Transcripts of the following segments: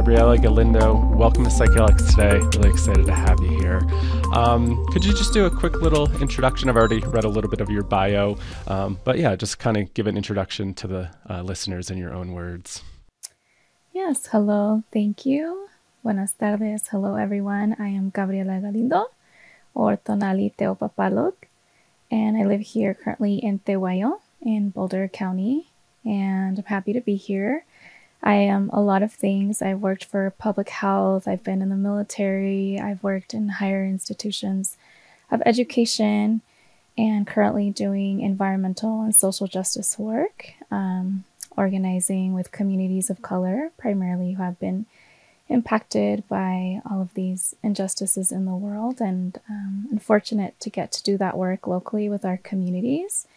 Gabriela Galindo, welcome to Psychedelics today. Really excited to have you here. Could you just do a quick little introduction? I've already read a little bit of your bio, but yeah, just kind of give an introduction to the listeners in your own words. Yes, hello, thank you. Buenas tardes, hello everyone. I am Gabriela Galindo, or Tonali Teopapalok, and I live here currently in Tehuayo in Boulder County, and I'm happy to be here. I am a lot of things. I've worked for public health, I've been in the military, I've worked in higher institutions of education, and currently doing environmental and social justice work, organizing with communities of color, primarily who have been impacted by all of these injustices in the world, and I'm fortunate to get to do that work locally with our communities.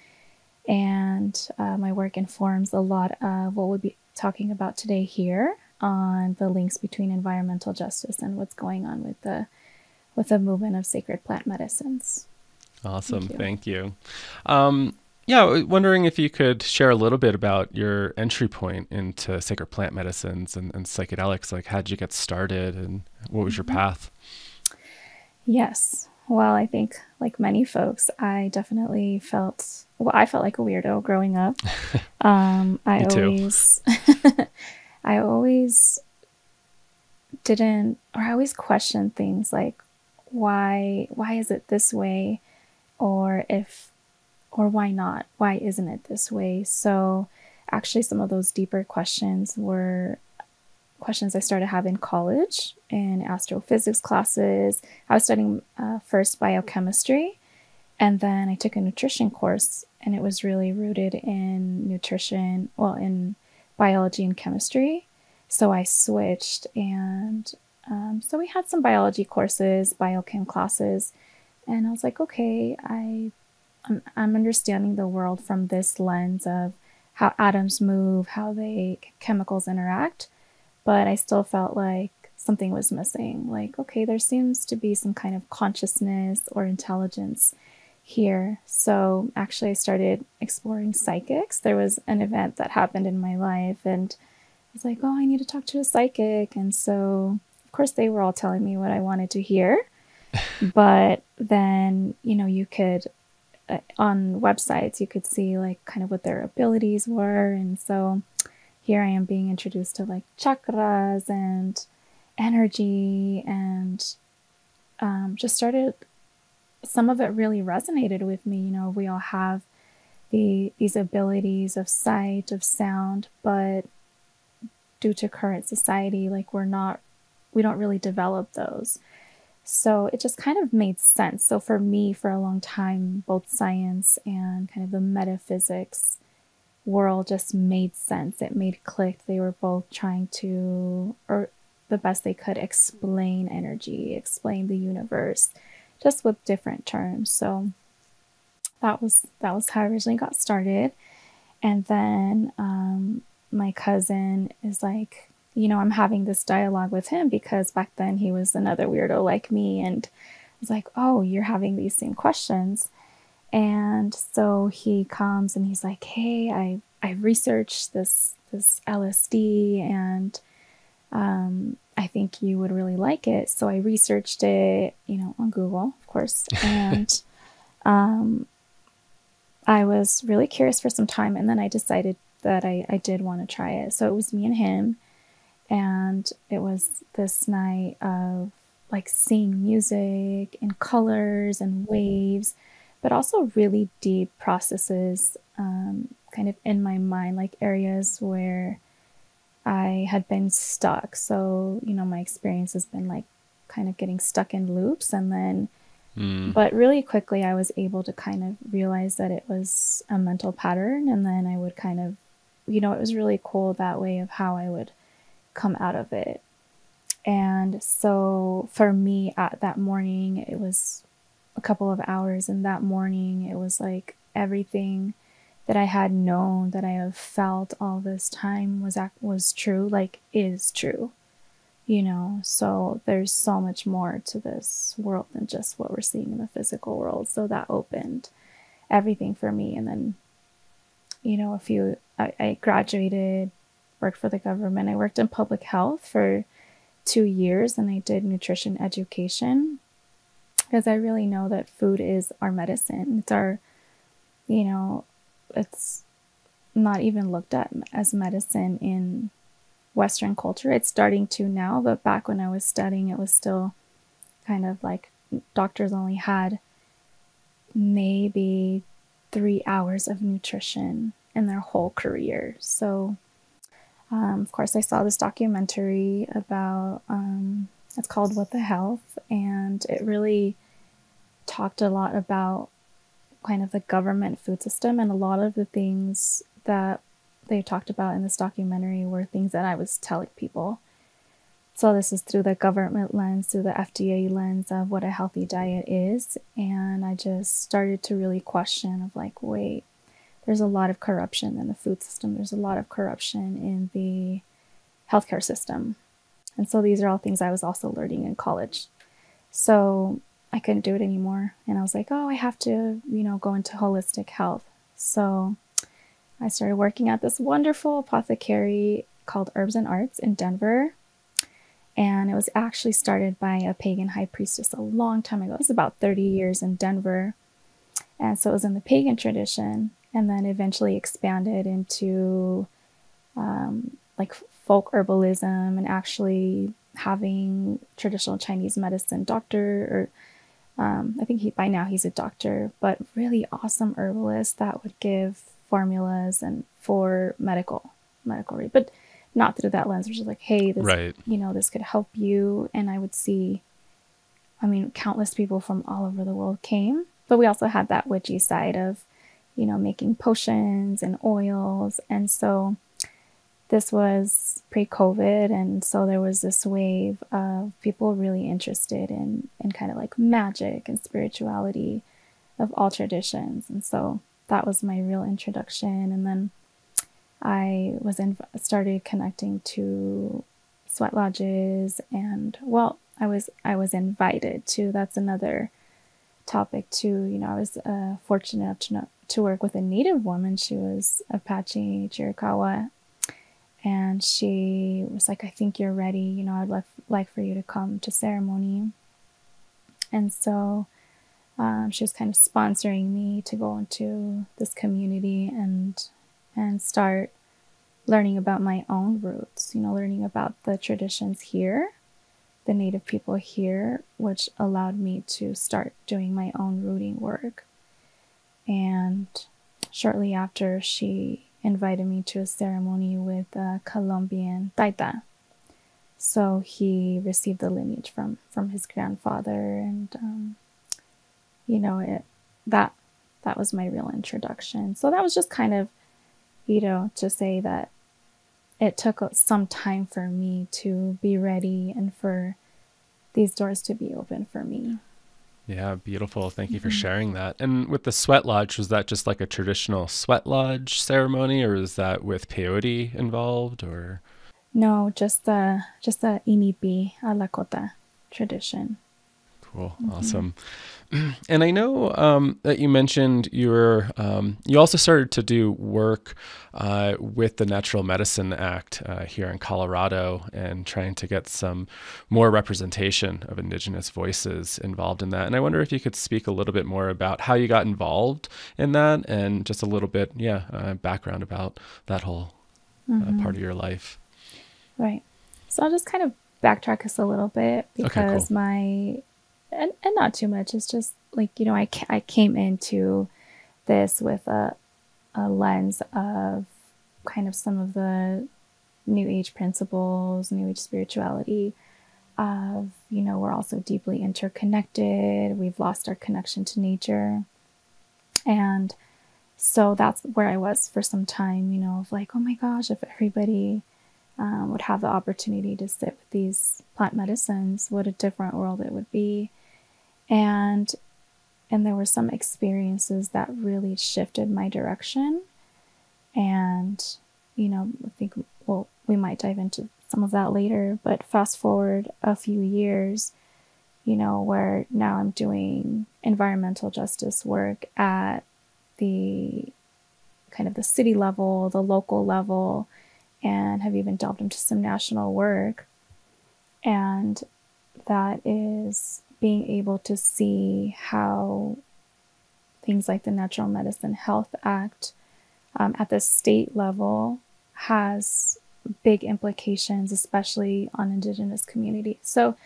And my work informs a lot of what we'll be talking about today here on the links between environmental justice and what's going on with the movement of sacred plant medicines. Awesome, thank you. Yeah, wondering if you could share a little bit about your entry point into sacred plant medicines and psychedelics. Like, how'd you get started and what was your path? Yes. Well, I think like many folks, I definitely felt like a weirdo growing up. Me too. I always I always questioned things like, why is it this way? Or why not? Why isn't it this way? So actually some of those deeper questions were questions I started having in college in astrophysics classes. I was studying first biochemistry, and then I took a nutrition course, and it was really rooted in nutrition, in biology and chemistry. So I switched, and so we had some biology courses, biochem classes, and I was like, okay, I'm understanding the world from this lens of how atoms move, how chemicals interact. But I still felt like something was missing. Like, okay, there seems to be some kind of consciousness or intelligence here. So actually I started exploring psychics. There was an event that happened in my life, and I was like, oh, I need to talk to a psychic. And so, of course, they were all telling me what I wanted to hear. But then, you could, on websites, you could see like kind of what their abilities were. And so here I am being introduced to like chakras and energy, and just started, some of it really resonated with me. We all have these abilities of sight, of sound, but due to current society, like we don't really develop those. So it just kind of made sense. So for me, for a long time, both science and kind of the metaphysics world just made sense. It made click. They were both trying to, or the best they could, explain energy, explain the universe, just with different terms. So that was how I originally got started. And then my cousin is like, I'm having this dialogue with him because back then he was another weirdo like me, and I was like, oh, you're having these same questions. And so he comes and he's like, hey, I researched this LSD, and I think you would really like it. So I researched it, on Google, of course. And I was really curious for some time, and then I decided that I did want to try it. So it was me and him, and it was this night of like seeing music and colors and waves, but also really deep processes kind of in my mind, like areas where I had been stuck. So, my experience has been like kind of getting stuck in loops, and then, but really quickly I was able to kind of realize that it was a mental pattern, and then I would kind of, it was really cool that way of how I would come out of it. And so for me at that morning, it was a couple of hours, and that morning it was like everything that I had known, that I have felt all this time was true, like is true, so there's so much more to this world than just what we're seeing in the physical world. So that opened everything for me. And then, I graduated, worked for the government. I worked in public health for 2 years, and I did nutrition education because I really know that food is our medicine. It's our, it's not even looked at as medicine in Western culture. It's starting to now, but back when I was studying, it was still kind of like doctors only had maybe 3 hours of nutrition in their whole career. So, of course, I saw this documentary about, it's called What the Health, and it really talked a lot about kind of the government food system, and a lot of the things that they talked about in this documentary were things that I was telling people. So this is through the government lens, through the FDA lens of what a healthy diet is. And I just started to really question of like, wait, there's a lot of corruption in the food system. There's a lot of corruption in the healthcare system. And so these are all things I was also learning in college. So I couldn't do it anymore. And I was like, oh, I have to, go into holistic health. So I started working at this wonderful apothecary called Herbs and Arts in Denver. And it was actually started by a pagan high priestess a long time ago. It was about 30 years in Denver. And so it was in the pagan tradition, and then eventually expanded into like folk herbalism and actually having traditional Chinese medicine doctor, or I think by now he's a doctor, but really awesome herbalist that would give formulas and for medical, but not through that lens, which is like, hey, this, Right. This could help you. And I would see, countless people from all over the world came, but we also had that witchy side of, making potions and oils. And so this was pre-COVID. And so there was this wave of people really interested in kind of like magic and spirituality of all traditions. And so that was my real introduction. And then I started connecting to sweat lodges, and I was invited to. That's another topic too. I was fortunate enough to work with a Native woman. She was Apache Chiricahua, and she was like, "I think you're ready. I'd like for you to come to ceremony." And so she was kind of sponsoring me to go into this community and start learning about my own roots, learning about the traditions here, the Native people here, which allowed me to start doing my own rooting work. And shortly after, she invited me to a ceremony with a Colombian Taita. So he received the lineage from his grandfather, and that was my real introduction. So that was just kind of, to say that it took some time for me to be ready and for these doors to be open for me. Yeah, beautiful. Thank you for sharing that. And with the sweat lodge, was that just like a traditional sweat lodge ceremony, or is that with peyote involved, or? No, just the inipi a lakota tradition. Cool. Awesome. And I know that you mentioned you also started to do work with the Natural Medicine Act here in Colorado, and trying to get some more representation of Indigenous voices involved in that. And I wonder if you could speak a little bit more about how you got involved in that, and just a little bit, background about that whole part of your life. Right. So I'll just kind of backtrack us a little bit, because okay, cool. And not too much. It's just like, I came into this with a lens of kind of some of the New Age principles, New Age spirituality of, we're also deeply interconnected. We've lost our connection to nature. And so that's where I was for some time, of like, oh my gosh, if everybody would have the opportunity to sit with these plant medicines, what a different world it would be. And there were some experiences that really shifted my direction. And, I think, we might dive into some of that later, but fast forward a few years, where now I'm doing environmental justice work at the kind of the city level, the local level, and have even delved into some national work. And that is being able to see how things like the Natural Medicine Health Act at the state level has big implications, especially on Indigenous communities. So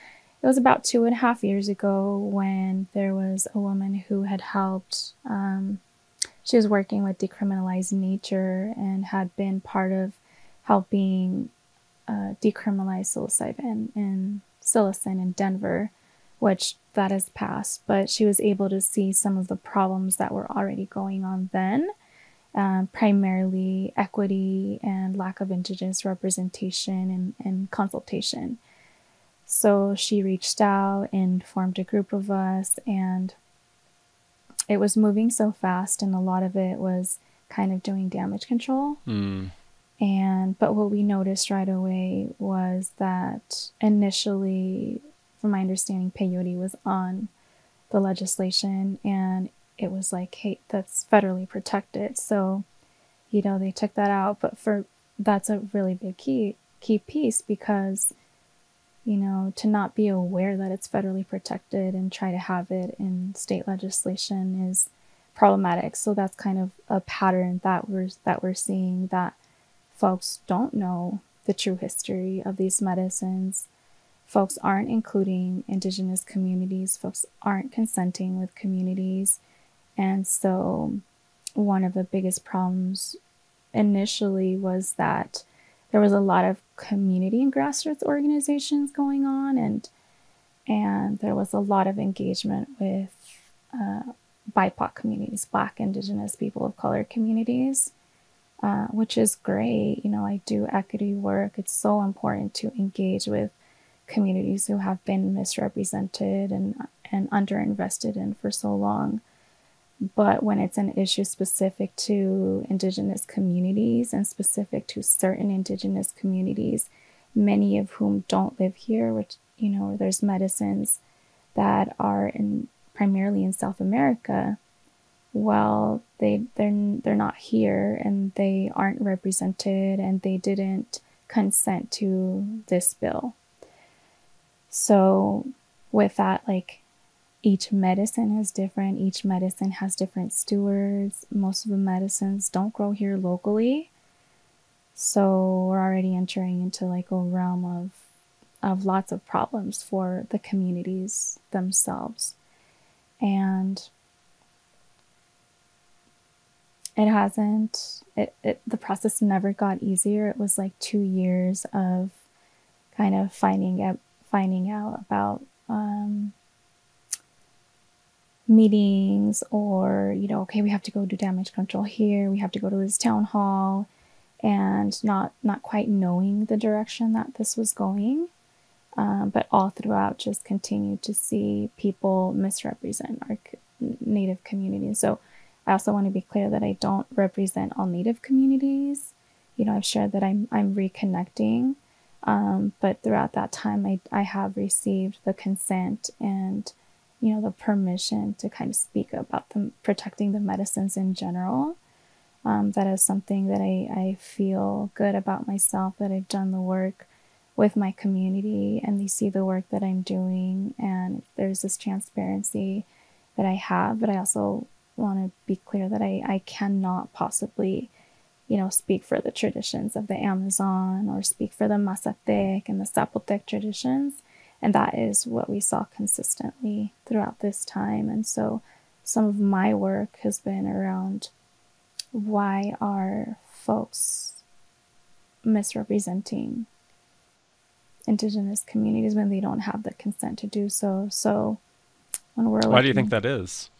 it was about 2.5 years ago when there was a woman who had helped. She was working with Decriminalize Nature and had been part of helping decriminalize psilocybin in Denver, which that has passed. But she was able to see some of the problems that were already going on then, primarily equity and lack of Indigenous representation and consultation. So she reached out and formed a group of us, and it was moving so fast, and a lot of it was kind of doing damage control. But what we noticed right away was that initially, from my understanding, peyote was on the legislation, and it was like, hey, that's federally protected. So, they took that out. But that's a really big key piece, because, to not be aware that it's federally protected and try to have it in state legislation is problematic. So that's kind of a pattern that we're seeing, that folks don't know the true history of these medicines. Folks aren't including Indigenous communities. Folks aren't consenting with communities. And so one of the biggest problems initially was that there was a lot of community and grassroots organizations going on, and there was a lot of engagement with BIPOC communities, Black, Indigenous, people of color communities, which is great. I do equity work. It's so important to engage with communities who have been misrepresented and underinvested in for so long. But when it's an issue specific to Indigenous communities and specific to certain Indigenous communities, many of whom don't live here, which, there's medicines that are primarily in South America, well, they're not here, and they aren't represented, and they didn't consent to this bill. So with that, each medicine is different. Each medicine has different stewards. Most of the medicines don't grow here locally. So we're already entering into a realm of lots of problems for the communities themselves. And the process never got easier. It was 2 years of kind of finding out about meetings, or okay, we have to go do damage control here, we have to go to this town hall, and not quite knowing the direction that this was going, but all throughout just continued to see people misrepresent our Native communities. So I also want to be clear that I don't represent all Native communities. I've shared that I'm reconnecting, but throughout that time I have received the consent and the permission to kind of speak about protecting the medicines in general. That is something that I feel good about myself, that I've done the work with my community, and they see the work that I'm doing, and there's this transparency that I have. But I also want to be clear that I cannot possibly, speak for the traditions of the Amazon, or speak for the Mazatec and the Zapotec traditions. And that is what we saw consistently throughout this time. And so some of my work has been around, why are folks misrepresenting Indigenous communities when they don't have the consent to do so? So when we're Why do you think that is?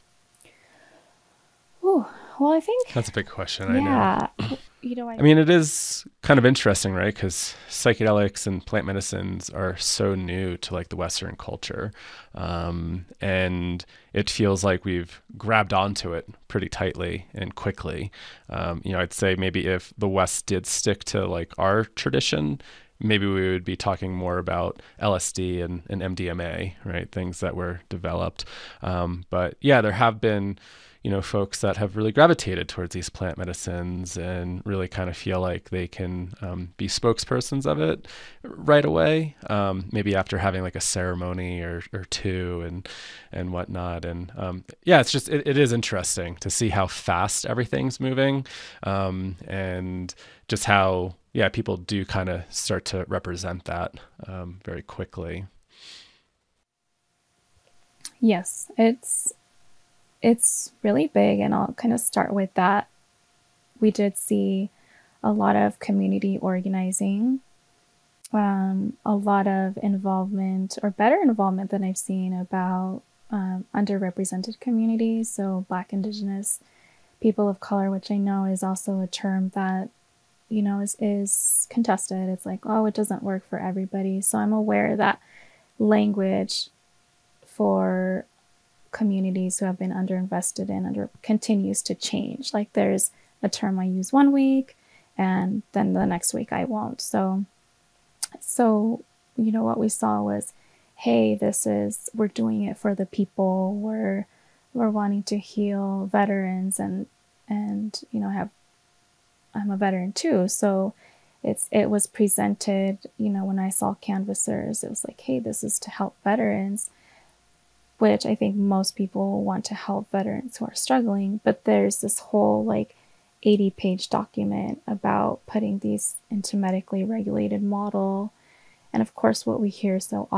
Oh, well, I think that's a big question. Yeah. I know. I mean, it is kind of interesting, right? Because psychedelics and plant medicines are so new to the Western culture. And it feels like we've grabbed onto it pretty tightly and quickly. I'd say maybe if the West did stick to our tradition, maybe we would be talking more about LSD and MDMA, right? Things that were developed. But yeah, there have been folks that have really gravitated towards these plant medicines and really kind of feel like they can be spokespersons of it right away, maybe after having like a ceremony or two and whatnot. And yeah, it's just, it is interesting to see how fast everything's moving, and just how, yeah, people do kind of start to represent that very quickly. Yes, it's really big, and I'll kind of start with that. We did see a lot of community organizing, a lot of involvement, or better involvement than I've seen, about underrepresented communities. So Black, Indigenous, people of color, which I know is also a term that, is contested. It's like, oh, it doesn't work for everybody. So I'm aware that language for communities who have been underinvested in continues to change. Like, there's a term I use one week and then the next week I won't. So what we saw was, hey, we're doing it for the people. We're wanting to heal veterans, and I'm a veteran too. So it was presented, when I saw canvassers, it was like, hey, this is to help veterans, which I think most people want to help veterans who are struggling. But there's this whole 80-page document about putting these into medically regulated model. And of course, what I've heard so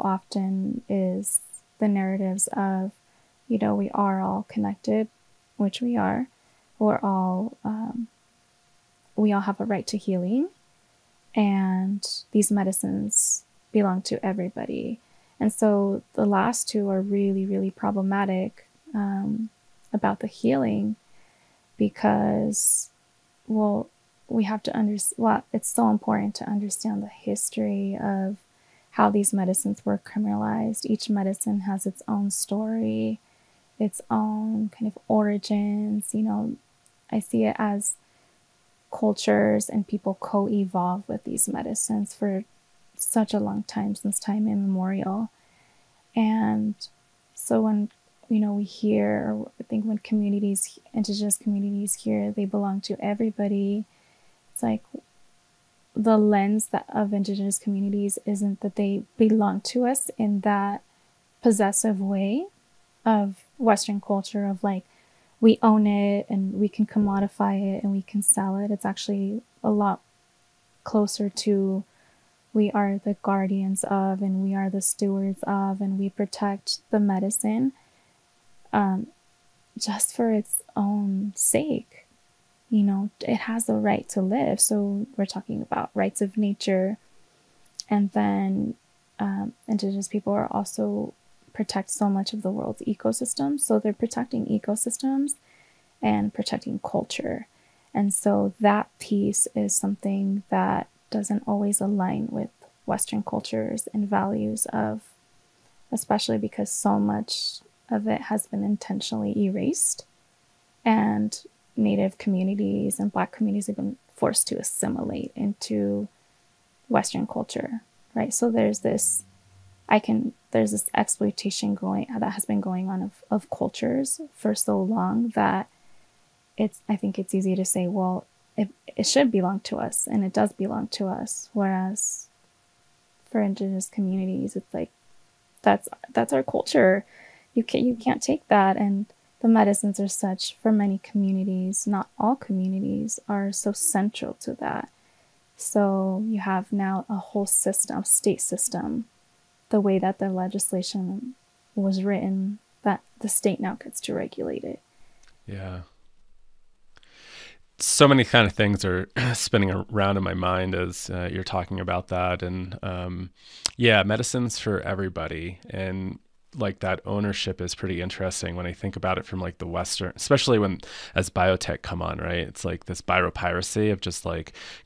often is the narratives of, we are all connected, which we are. We all have a right to healing, and these medicines belong to everybody. And so the last two are really, really problematic about the healing, because, we have to it's so important to understand the history of how these medicines were criminalized. Each medicine has its own story, its own kind of origins. I see it as cultures and people co-evolve with these medicines for such a long time, since time immemorial. And so when we hear, or I think when Indigenous communities hear they belong to everybody, it's like the lens of Indigenous communities isn't that they belong to us in that possessive way of Western culture of we own it and we can commodify it and we can sell it. It's actually a lot closer to, we are the guardians of, and we are the stewards of, and we protect the medicine just for its own sake. It has the right to live. So we're talking about rights of nature. And then Indigenous people are also protect so much of the world's ecosystems. So they're protecting ecosystems and protecting culture. And so that piece is something that doesn't always align with Western cultures and values of, especially because so much of it has been intentionally erased, and Native communities and Black communities have been forced to assimilate into Western culture, right? So there's this exploitation that has been going on of cultures for so long that I think it's easy to say, well, it should belong to us, and it does belong to us. Whereas for Indigenous communities, it's like, that's our culture. You can't take that. And the medicines are such, for many communities, not all communities, are so central to that. So you have now a whole system, state system, the way that the legislation was written, that the state now gets to regulate it. Yeah. So many kind of things are spinning around in my mind as you're talking about that. And medicines for everybody. And that ownership is pretty interesting when I think about it from the Western, especially as biotech come on, right? It's this biopiracy of just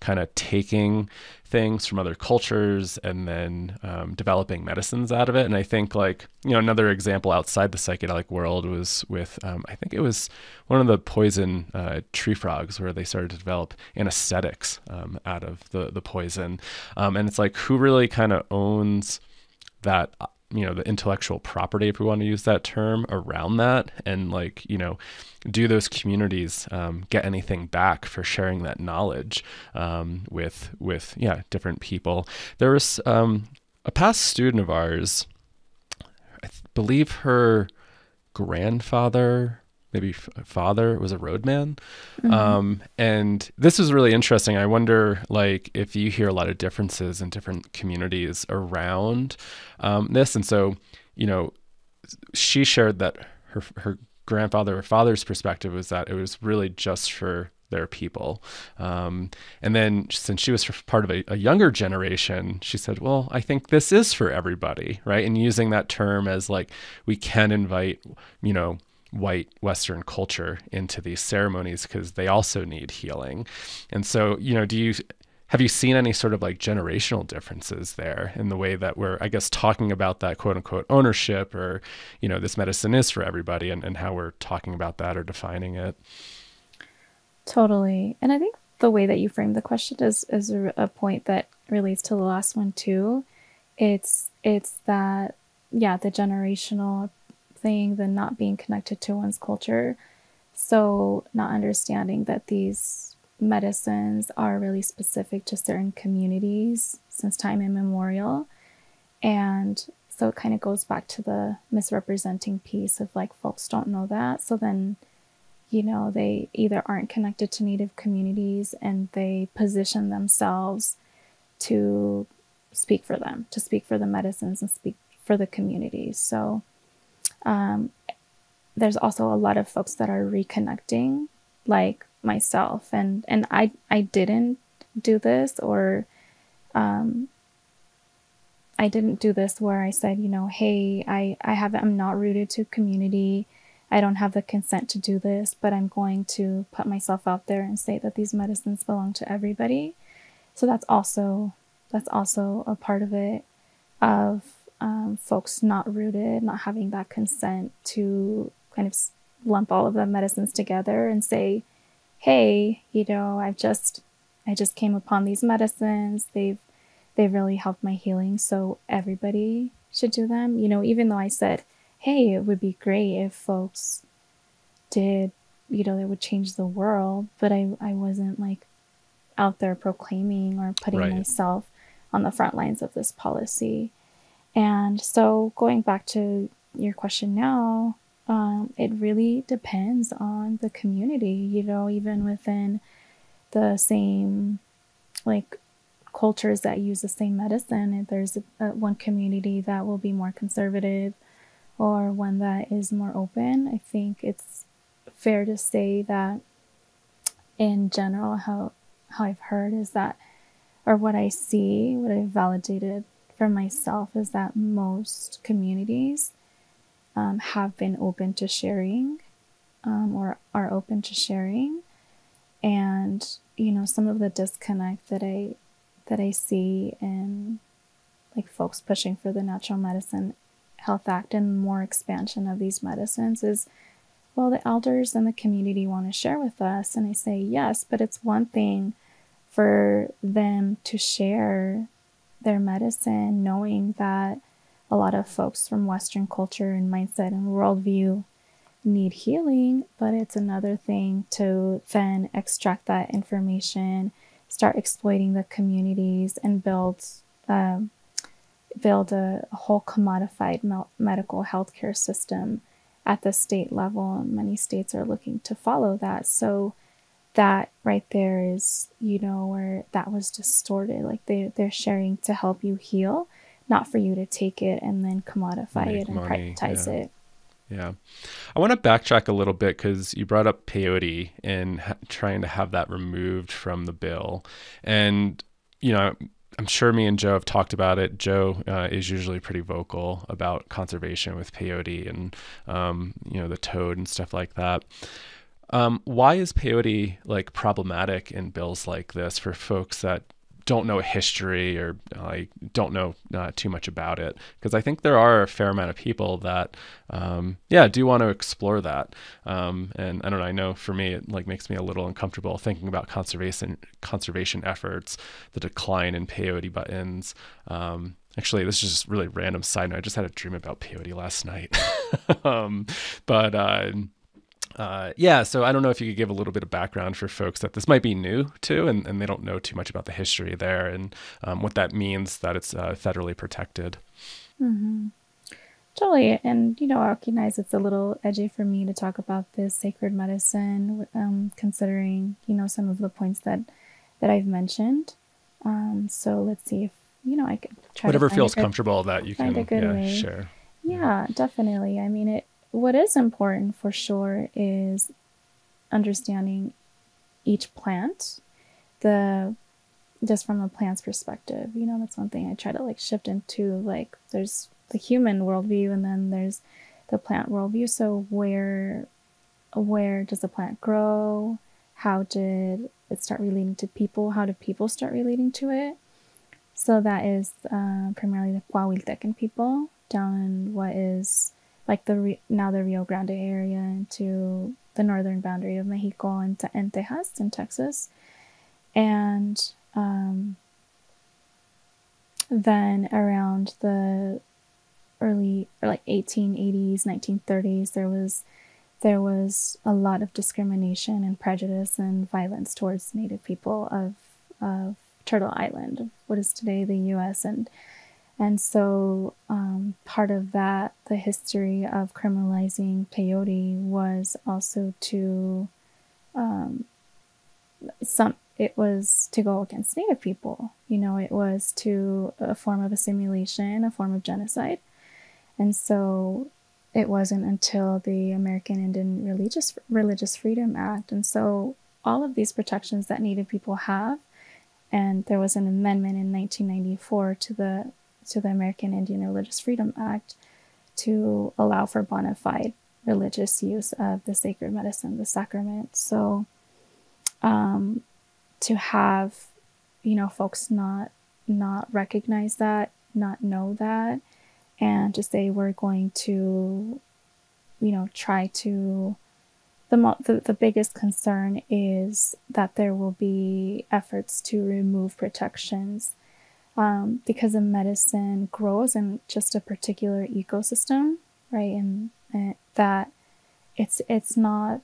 kind of taking things from other cultures and then developing medicines out of it. And I think another example outside the psychedelic world was with, I think it was one of the poison tree frogs, where they started to develop anesthetics out of the poison. And it's who really kind of owns that the intellectual property, if we want to use that term, around that, and like, do those communities get anything back for sharing that knowledge with different people? There was a past student of ours, I believe her grandfather, maybe father, was a roadman. And this is really interesting. I wonder, like, if you hear a lot of differences in different communities around this. And so, she shared that her grandfather or father's perspective was that it was really just for their people. And then since she was part of a younger generation, she said, well, I think this is for everybody, right? And using that term as like, we can invite, white Western culture into these ceremonies because they also need healing. And so, have you seen any sort of like generational differences there in the way that we're, I guess, talking about that quote unquote ownership, or, this medicine is for everybody, and how we're talking about that or defining it? Totally. And I think the way that you framed the question is a point that relates to the last one too. It's that, the generational thing, the not being connected to one's culture. So not understanding that these medicines are really specific to certain communities since time immemorial. And so it kind of goes back to the misrepresenting piece of like, folks don't know that. So then, they either aren't connected to Native communities and they position themselves to speak for them, to speak for the medicines and speak for the communities. So there's also a lot of folks that are reconnecting, like myself, and I didn't do this, or I didn't do this where I said, hey, I'm not rooted to community. I don't have the consent to do this, but I'm going to put myself out there and say that these medicines belong to everybody. So that's also a part of it, of folks not rooted, not having that consent to kind of lump all of the medicines together and say, hey, I just came upon these medicines. They've really helped my healing, so everybody should do them. Even though I said, hey, it would be great if folks did, they would change the world, but I wasn't like out there proclaiming or putting myself on the front lines of this policy. And so going back to your question now, it really depends on the community, even within the same like cultures that use the same medicine. If there's one community that will be more conservative or one that is more open, I think it's fair to say that in general, how I've heard is that, or what I see, what I've validated for myself, is that most communities have been open to sharing, or are open to sharing. And, some of the disconnect that I see in like folks pushing for the Natural Medicine Health Act and more expansion of these medicines is, well, the elders and the community want to share with us. And I say, yes, but it's one thing for them to share their medicine, knowing that a lot of folks from Western culture and mindset and worldview need healing, but it's another thing to then extract that information, start exploiting the communities, and build a whole commodified medical healthcare system at the state level. And many states are looking to follow that. So that right there is, where that was distorted. Like they're sharing to help you heal, not for you to take it and then commodify it and privatize it. Yeah. I want to backtrack a little bit because you brought up peyote and trying to have that removed from the bill. And, I'm sure me and Joe have talked about it. Joe is usually pretty vocal about conservation with peyote and, the toad and stuff like that. Why is peyote like problematic in bills like this for folks that don't know history or don't know too much about it? Because I think there are a fair amount of people that, do want to explore that. And I don't know, I know for me, it like makes me a little uncomfortable thinking about conservation efforts, the decline in peyote buttons. Actually, this is just really random side note. I just had a dream about peyote last night. um, but yeah, so I don't know if you could give a little bit of background for folks that this might be new to, and they don't know too much about the history there and what that means that it's federally protected. Mm-hmm. Totally. And, I recognize it's a little edgy for me to talk about this sacred medicine, considering, some of the points that I've mentioned. So let's see if, I could try Whatever to feels comfortable that you find can a good way. share. Yeah, definitely. I mean, what is important for sure is understanding each plant, just from a plant's perspective. That's one thing I try to shift into. There's the human worldview, and then there's the plant worldview. So where does the plant grow? How did it start relating to people? How did people start relating to it? So that is primarily the Coahuiltecan people down in what is now the Rio Grande area into the northern boundary of Mexico and Texas in Texas. And then around the early 1880s, 1930s, there was a lot of discrimination and prejudice and violence towards Native people of Turtle Island, of what is today the U.S. And so part of that, the history of criminalizing peyote was also it was to go against Native people. It was to a form of assimilation, a form of genocide. And so it wasn't until the American Indian Religious Freedom Act. And so all of these protections that Native people have, and there was an amendment in 1994 to the American Indian Religious Freedom Act to allow for bona fide religious use of the sacred medicine, the sacrament. So to have, folks not recognize that, not know that, and to say we're going to, try to, the biggest concern is that there will be efforts to remove protections because the medicine grows in just a particular ecosystem, right? And that it's not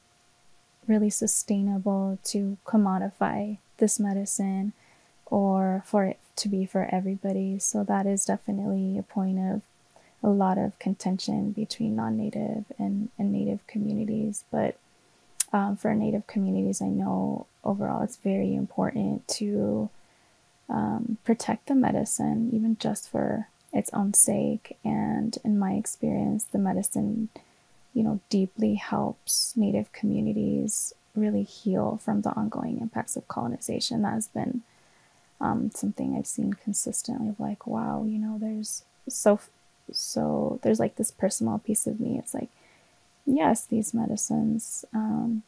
really sustainable to commodify this medicine or for it to be for everybody. So that is definitely a point of a lot of contention between non-Native and Native communities. But for Native communities, I know overall it's very important to protect the medicine, even just for its own sake. And in my experience, the medicine, deeply helps Native communities really heal from the ongoing impacts of colonization. That has been something I've seen consistently of wow, there's there's this personal piece of me. It's yes, these medicines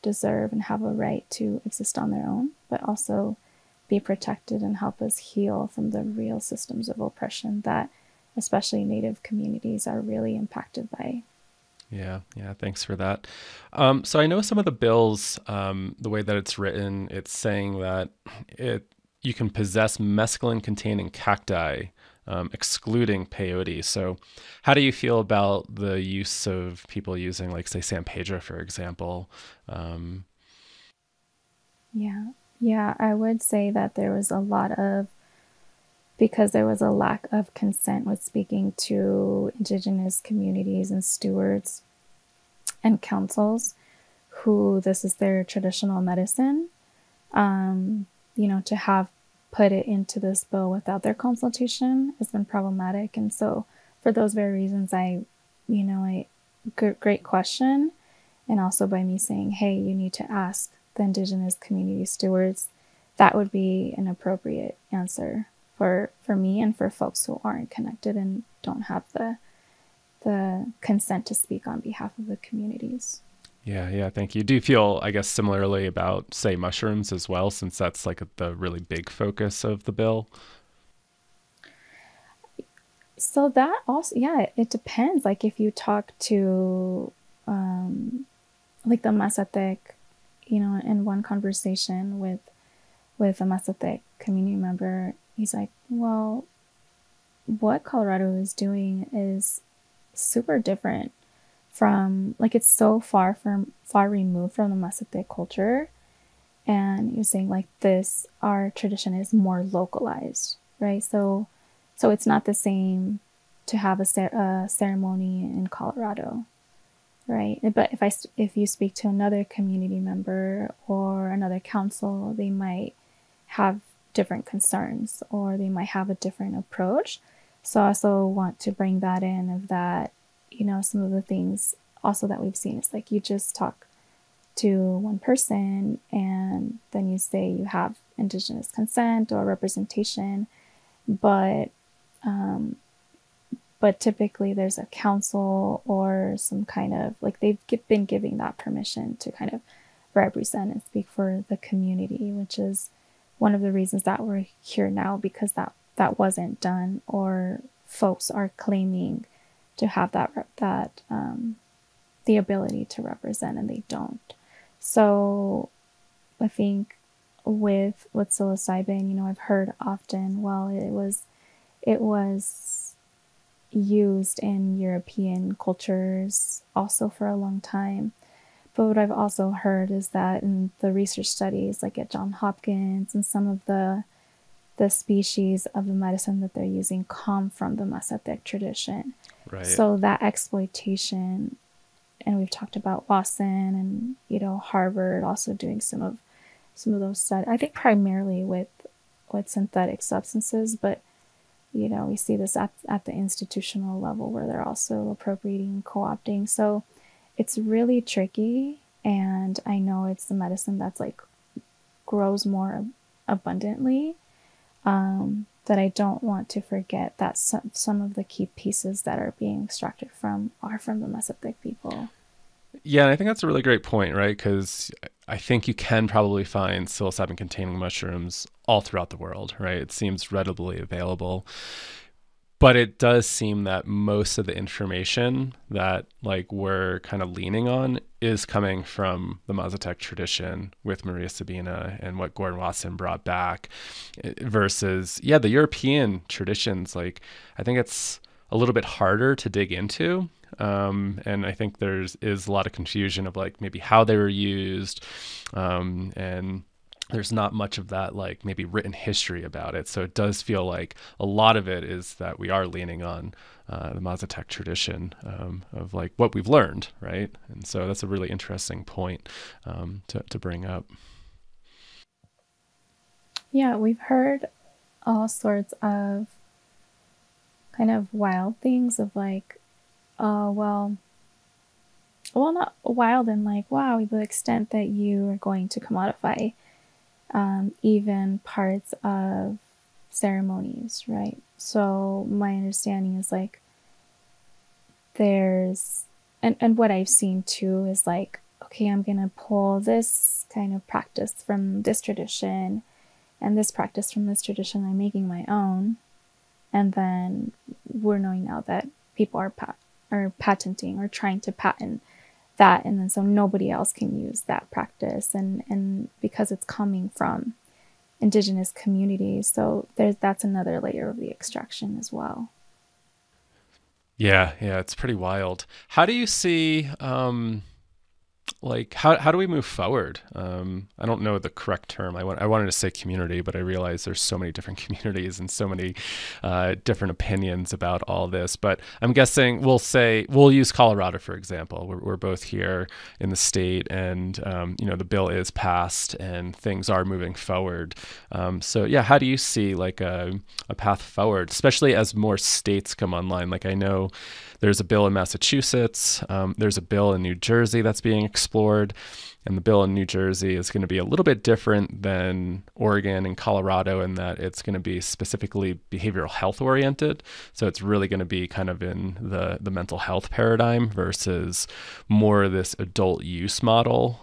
deserve and have a right to exist on their own, but also be protected and help us heal from the real systems of oppression that especially Native communities are really impacted by. Yeah, thanks for that. So I know some of the bills, the way that it's written, it's saying that you can possess mescaline-containing cacti, excluding peyote. So how do you feel about the use of people using, say, San Pedro, for example? Yeah, I would say that there was because there was a lack of consent with speaking to Indigenous communities and stewards and councils who this is their traditional medicine, to have put it into this bill without their consultation has been problematic. And so for those very reasons, great question. And also by me saying, hey, you need to ask the Indigenous community stewards, that would be an appropriate answer for me and for folks who aren't connected and don't have the consent to speak on behalf of the communities. Yeah, thank you. Do you feel, I guess, similarly about, say, mushrooms as well, since that's the really big focus of the bill? So that also, it depends. If you talk to the Mazatec, in one conversation with a Mazatec community member, he's like, well, what Colorado is doing is super different from, like, it's so far removed from the Mazatec culture. And you're saying like this, our tradition is more localized, right? So it's not the same to have a ceremony in Colorado, right? But if you speak to another community member or another council, they might have different concerns, or they might have a different approach. So I also want to bring that in, of that, you know, some of the things also that we've seen is like, you just talk to one person and then you say you have Indigenous consent or representation, but typically there's a council or some kind of, like, they've been giving that permission to kind of represent and speak for the community, which is one of the reasons that we're here now, because that wasn't done, or folks are claiming to have that the ability to represent, and they don't. So I think with psilocybin, you know, I've heard often, well, it was used in European cultures also for a long time. But what I've also heard is that in the research studies, like at Johns Hopkins, and some of the species of the medicine that they're using come from the Mazatec tradition. Right. So that exploitation, and we've talked about Watson and, you know, Harvard also doing some of those studies, I think primarily with synthetic substances, but, you know, we see this at the institutional level where they're also appropriating, co-opting. So it's really tricky, and I know it's the medicine that's like grows more abundantly, that I don't want to forget that some of the key pieces that are being extracted are from the Mazatec people. Yeah, and I think that's a really great point, right? Because I think you can probably find psilocybin-containing mushrooms all throughout the world, right? It seems readily available. But it does seem that most of the information that like we're kind of leaning on is coming from the Mazatec tradition with Maria Sabina and what Gordon Watson brought back, versus, yeah, the European traditions. Like, I think it's a little bit harder to dig into. And I think is a lot of confusion of like maybe how they were used, and there's not much of that like maybe written history about it. So it does feel like a lot of it is that we are leaning on the Mazatec tradition of like what we've learned, right? And so that's a really interesting point to bring up. Yeah, we've heard all sorts of kind of wild things of like, well, not wild and like, wow, the extent that you are going to commodify even parts of ceremonies, right? So my understanding is like there's, and what I've seen too is like, okay, I'm gonna pull this kind of practice from this tradition and this practice from this tradition, I'm making my own. And then we're knowing now that people are patenting or trying to patent that, and then so nobody else can use that practice, and because it's coming from Indigenous communities, so that's another layer of the extraction as well. Yeah, it's pretty wild. How do you see like how do we move forward? I don't know the correct term. I wanted to say community, but I realize there's so many different communities and so many different opinions about all this. But I'm guessing we'll use Colorado for example. We're both here in the state, and you know, the bill is passed and things are moving forward. So yeah, how do you see like a path forward, especially as more states come online? Like, I know there's a bill in Massachusetts. There's a bill in New Jersey that's being explored. And the bill in New Jersey is going to be a little bit different than Oregon and Colorado in that it's going to be specifically behavioral health oriented. So it's really going to be kind of in the mental health paradigm versus more of this adult use model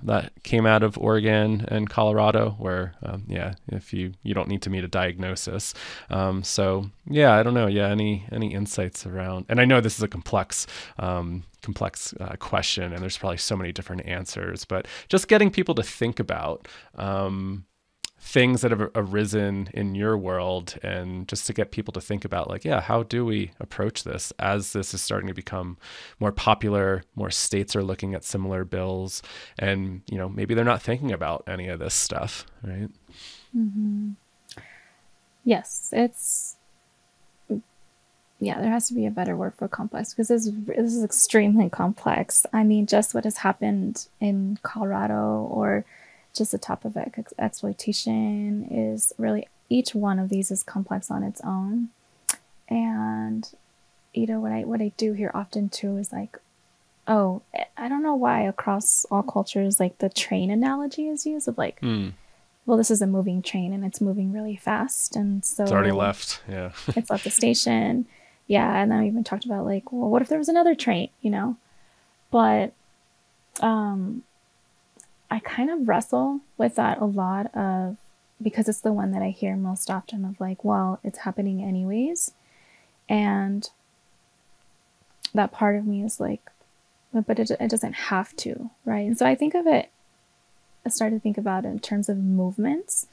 that came out of Oregon and Colorado, where, if you don't need to meet a diagnosis. So yeah, I don't know. Yeah. Any insights around, and I know this is a complex question, and there's probably so many different answers, but just getting people to think about things that have arisen in your world, and just to get people to think about like, yeah, how do we approach this as this is starting to become more popular, more states are looking at similar bills, and, you know, maybe they're not thinking about any of this stuff, right? Mm-hmm. Yes, there has to be a better word for complex, because this is extremely complex. I mean, just what has happened in Colorado, or just the top of exploitation, is really, each one of these is complex on its own. And, you know, what I do hear often too is like, oh, I don't know why across all cultures, like the train analogy is used of like, well, this is a moving train and it's moving really fast. And so it's already left. Yeah. It's left the station. Yeah. And then we even talked about like, well, what if there was another train, you know? But, I kind of wrestle with that a lot because it's the one that I hear most often of like, well, it's happening anyways. And that part of me is like, but it doesn't have to, right? And so I started to think about it in terms of movements.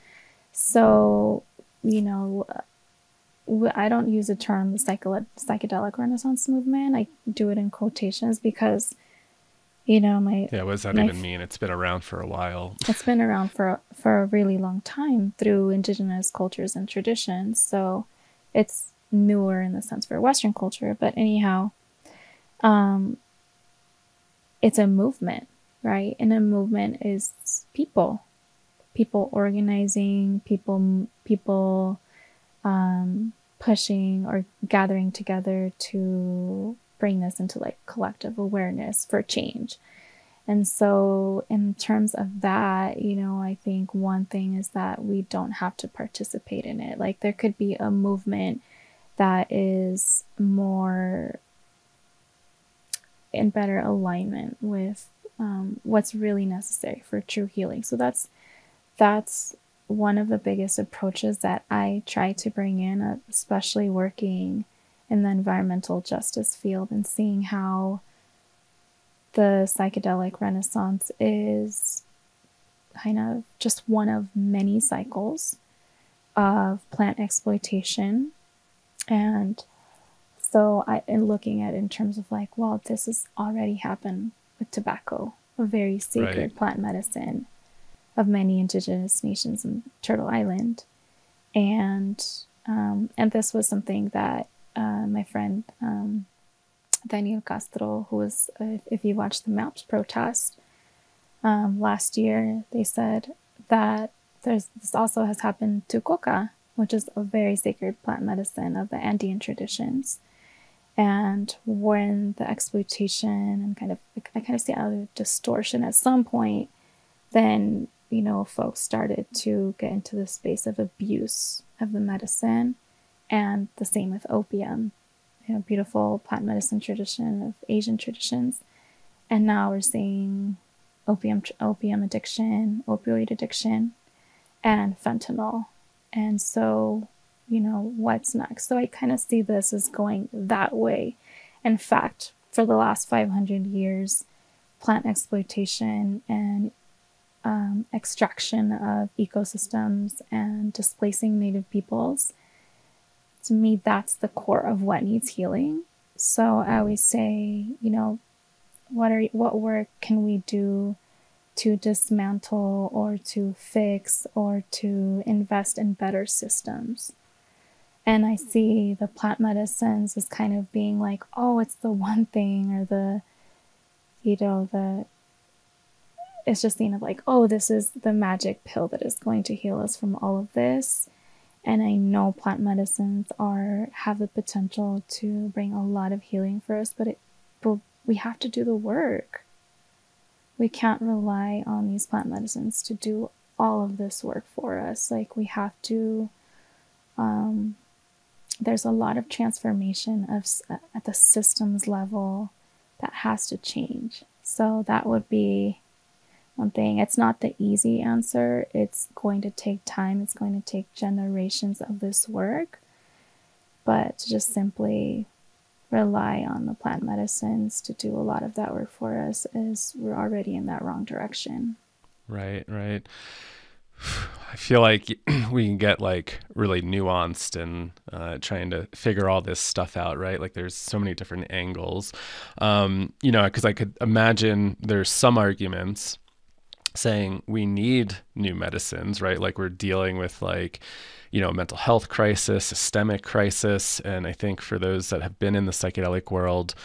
So, you know, I don't use the term psychedelic Renaissance movement. I do it in quotations because, you know, what does that even mean? It's been around for a while. It's been around for a really long time through indigenous cultures and traditions. So it's newer in the sense for Western culture. But anyhow, it's a movement, right? And a movement is people organizing, people pushing or gathering together to bring this into like collective awareness for change. And so in terms of that, you know, I think one thing is that we don't have to participate in it. Like there could be a movement that is more in better alignment with what's really necessary for true healing. So that's one of the biggest approaches that I try to bring in, especially working in the environmental justice field and seeing how the psychedelic renaissance is kind of just one of many cycles of plant exploitation. And so in looking at it in terms of like, well, this has already happened with tobacco, a very sacred plant medicine of many indigenous nations in Turtle Island. And this was something that my friend Daniel Castro, who was, if you watched the MAPS protest last year, they said that this also has happened to coca, which is a very sacred plant medicine of the Andean traditions. And when the exploitation and I kind of see out of distortion at some point, then, you know, folks started to get into the space of abuse of the medicine, and the same with opium, you know, beautiful plant medicine tradition of Asian traditions. And now we're seeing opium addiction, opioid addiction, and fentanyl. And so, you know, what's next? So I kind of see this as going that way. In fact, for the last 500 years, plant exploitation and extraction of ecosystems and displacing native peoples, to me, that's the core of what needs healing. So I always say, you know, what work can we do to dismantle or to fix or to invest in better systems? And I see the plant medicines as kind of being like, oh, it's the one thing, or it's just seen of like, oh, this is the magic pill that is going to heal us from all of this. And I know plant medicines have the potential to bring a lot of healing for us, but we have to do the work. We can't rely on these plant medicines to do all of this work for us. Like we have to, there's a lot of transformation at the systems level that has to change. So that would be one thing. It's not the easy answer. It's going to take time. It's going to take generations of this work. But to just simply rely on the plant medicines to do a lot of that work for us we're already in that wrong direction. Right. I feel like we can get like really nuanced and trying to figure all this stuff out, right? Like there's so many different angles, because I could imagine there's some arguments saying we need new medicines, right? Like we're dealing with like, mental health crisis, systemic crisis. And I think for those that have been in the psychedelic world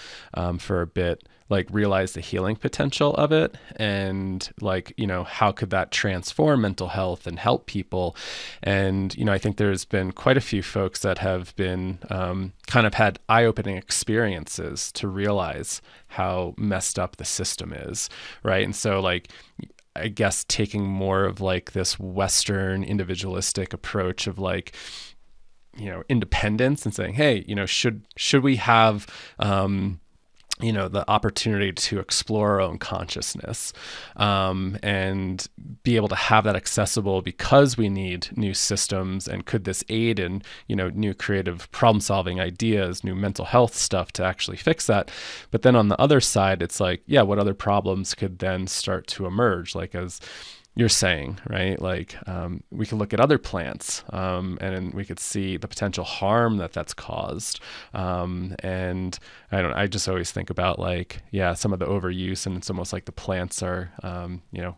for a bit, like realize the healing potential of it and like, how could that transform mental health and help people? And, I think there's been quite a few folks that have been kind of had eye-opening experiences to realize how messed up the system is, right? And so like, I guess taking more of like this Western individualistic approach of like, independence and saying, hey, should we have, the opportunity to explore our own consciousness and be able to have that accessible because we need new systems, and could this aid in, new creative problem solving ideas, new mental health stuff to actually fix that? But then on the other side, it's like, yeah, what other problems could then start to emerge? Like as you're saying, right? Like we could look at other plants and we could see the potential harm that that's caused. And I just always think about like, yeah, some of the overuse, and it's almost like the plants are,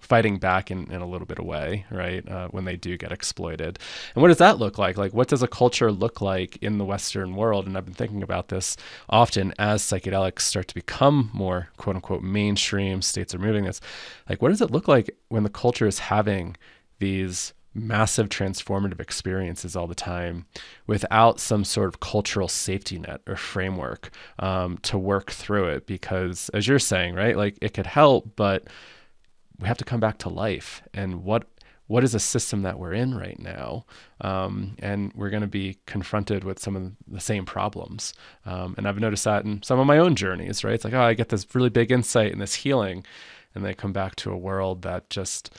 fighting back in a little bit of way, right? When they do get exploited. And what does that look like? Like, what does a culture look like in the Western world? And I've been thinking about this often as psychedelics start to become more quote unquote mainstream, states are moving this. Like, what does it look like when the culture is having these massive transformative experiences all the time without some sort of cultural safety net or framework to work through it? Because as you're saying, right, like it could help, but we have to come back to life. And what is a system that we're in right now? And we're going to be confronted with some of the same problems. And I've noticed that in some of my own journeys, right? It's like, oh, I get this really big insight and this healing, and they come back to a world that just,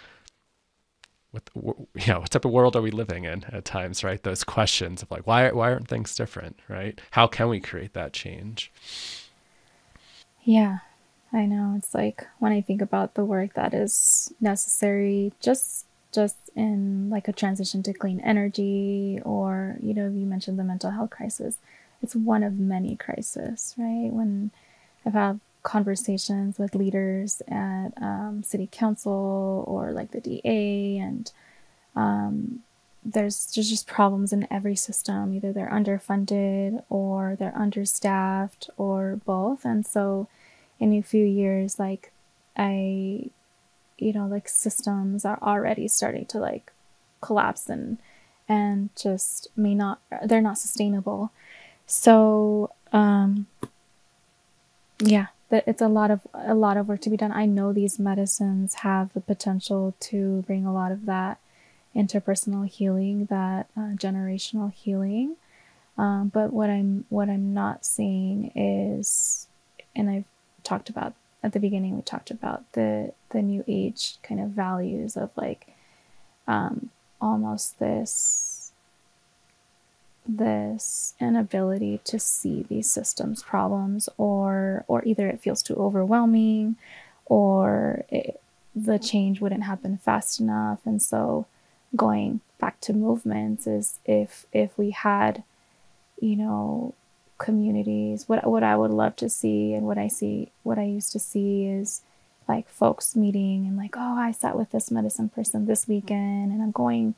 what type of world are we living in at times, right? Those questions of like, why aren't things different, right? How can we create that change? Yeah, I know. It's like when I think about the work that is necessary, just in like a transition to clean energy, or, you mentioned the mental health crisis. It's one of many crises, right? When I've had conversations with leaders at city council or like the DA, and there's just problems in every system. Either they're underfunded or they're understaffed or both. And so in a few years, like like systems are already starting to like collapse and just they're not sustainable. So yeah, it's a lot of work to be done. I know these medicines have the potential to bring a lot of that interpersonal healing, that generational healing. But what I'm not seeing is, and I've talked about at the beginning, we talked about the new age kind of values of like almost this inability to see these systems problems, or either it feels too overwhelming, or the change wouldn't happen fast enough. And so going back to movements is if we had, communities, what I would love to see, and what I used to see is like folks meeting and like, oh, I sat with this medicine person this weekend, and I'm going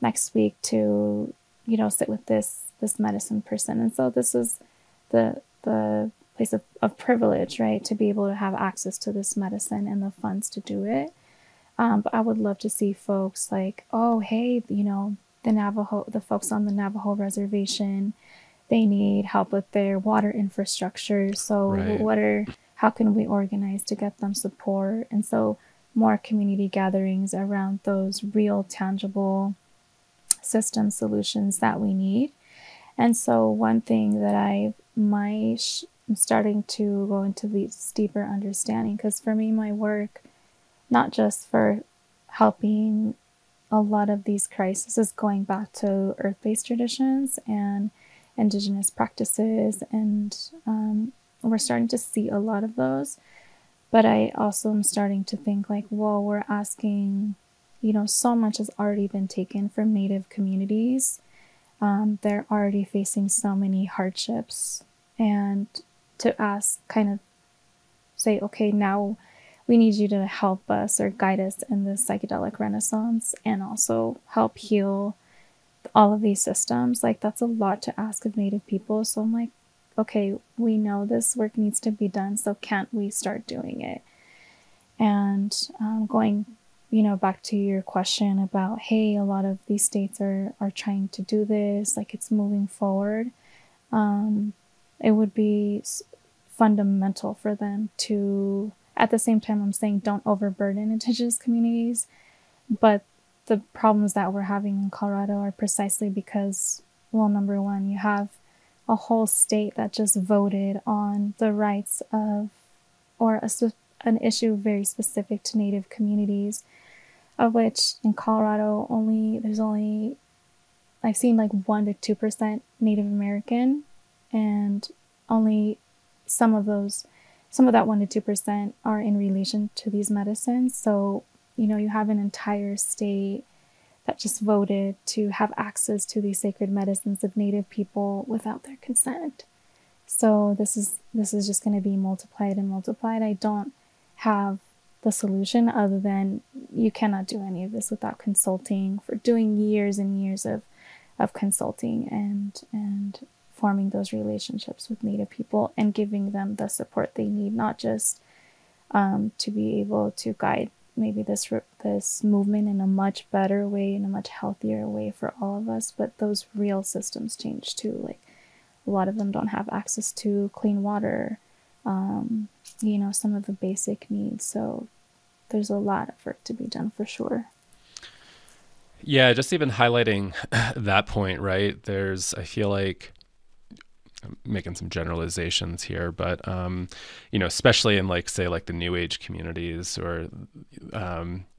next week to sit with this medicine person. And so this is the place of privilege, right? To be able to have access to this medicine and the funds to do it. But I would love to see folks like, oh, hey, the folks on the Navajo reservation, they need help with their water infrastructure. So right. How can we organize to get them support? And so more community gatherings around those real, tangible system solutions that we need. And so one thing that I'm starting to go into this deeper understanding, because for me, my work, not just for helping a lot of these crises, is going back to earth-based traditions and Indigenous practices, and we're starting to see a lot of those. But I also am starting to think like, whoa, we're asking so much has already been taken from Native communities. They're already facing so many hardships. And to ask, kind of say, okay, now we need you to help us or guide us in this psychedelic renaissance and also help heal all of these systems. Like, that's a lot to ask of Native people. So I'm like, okay, we know this work needs to be done, so can't we start doing it? And going, back to your question about, hey, a lot of these states are trying to do this, like it's moving forward. It would be fundamental for them to, at the same time, I'm saying don't overburden Indigenous communities, but the problems that we're having in Colorado are precisely because, well, number one, you have a whole state that just voted on the rights of, or an issue very specific to Native communities, of which in Colorado there's only I've seen like 1% to 2% Native American, and only some of that 1% to 2% are in relation to these medicines. So, you have an entire state that just voted to have access to these sacred medicines of Native people without their consent. So this is just going to be multiplied and multiplied. I don't have the solution other than you cannot do any of this without consulting, for doing years and years of consulting and forming those relationships with Native people and giving them the support they need, not just to be able to guide maybe this movement in a much better way, in a much healthier way for all of us, but those real systems change too. Like, a lot of them don't have access to clean water, some of the basic needs. So there's a lot of work to be done for sure. Yeah, just even highlighting that point, right? I feel like, I'm making some generalizations here, but especially in say the New Age communities, or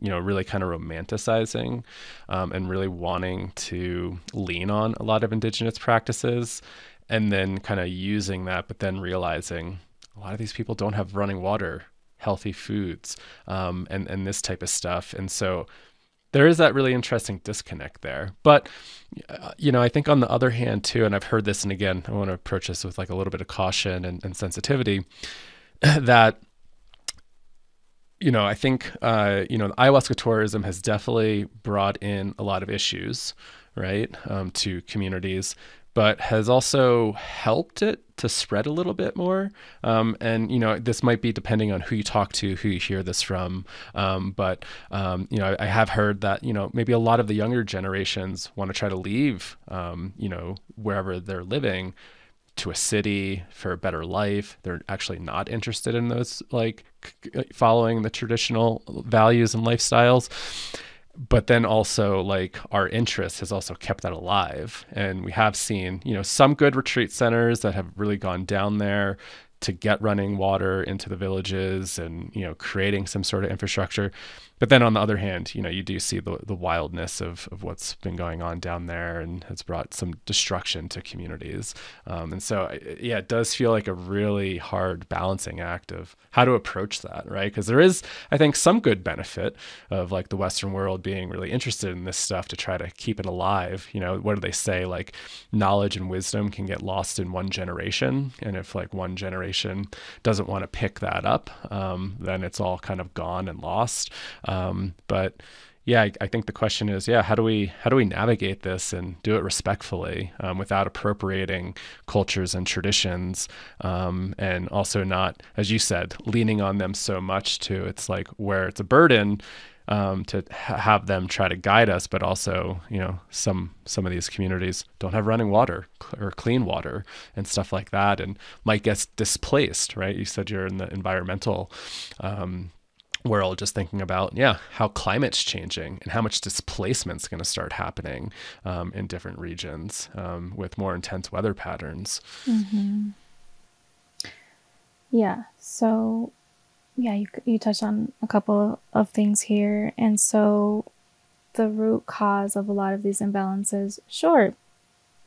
really kind of romanticizing and really wanting to lean on a lot of Indigenous practices, and then kind of using that, but then realizing a lot of these people don't have running water, healthy foods, and this type of stuff, and so there is that really interesting disconnect there. But, I think on the other hand too, and I've heard this, and again, I want to approach this with like a little bit of caution and sensitivity, that, I think, ayahuasca tourism has definitely brought in a lot of issues, right, to communities, but has also helped it to spread a little bit more. And, this might be depending on who you talk to, who you hear this from. But I have heard that, maybe a lot of the younger generations want to try to leave, wherever they're living, to a city for a better life. They're actually not interested in those, like, following the traditional values and lifestyles. But then also, like, our interest has also kept that alive. And we have seen, some good retreat centers that have really gone down there to get running water into the villages and, creating some sort of infrastructure. But then on the other hand, you do see the wildness of what's been going on down there, and has brought some destruction to communities. And so, it does feel like a really hard balancing act of how to approach that, right? Because there is, I think, some good benefit of like the Western world being really interested in this stuff to try to keep it alive. What do they say? Like, knowledge and wisdom can get lost in one generation. And if like one generation doesn't want to pick that up, then it's all kind of gone and lost. But yeah, I think the question is, how do we navigate this and do it respectfully, without appropriating cultures and traditions, and also not, as you said, leaning on them so much to, it's like where it's a burden, to have them try to guide us, but also, some of these communities don't have running water or clean water and stuff like that, and might get displaced, right? You said you're in the environmental, world, just thinking about how climate's changing and how much displacement's going to start happening in different regions, with more intense weather patterns. Mm-hmm. Yeah. So you touched on a couple of things here, and so the root cause of a lot of these imbalances, sure,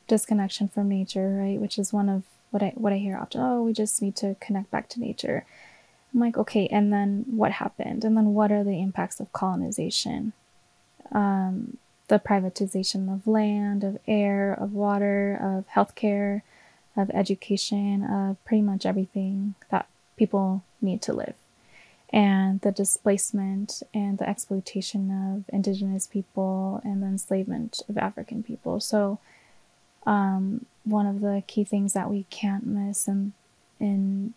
disconnection from nature, right, which is one of what I hear often. Oh, we just need to connect back to nature. I'm like, okay, and then what happened? And then what are the impacts of colonization? the privatization of land, of air, of water, of healthcare, of education, of pretty much everything that people need to live. And the displacement and the exploitation of Indigenous people and the enslavement of African people. So one of the key things that we can't miss in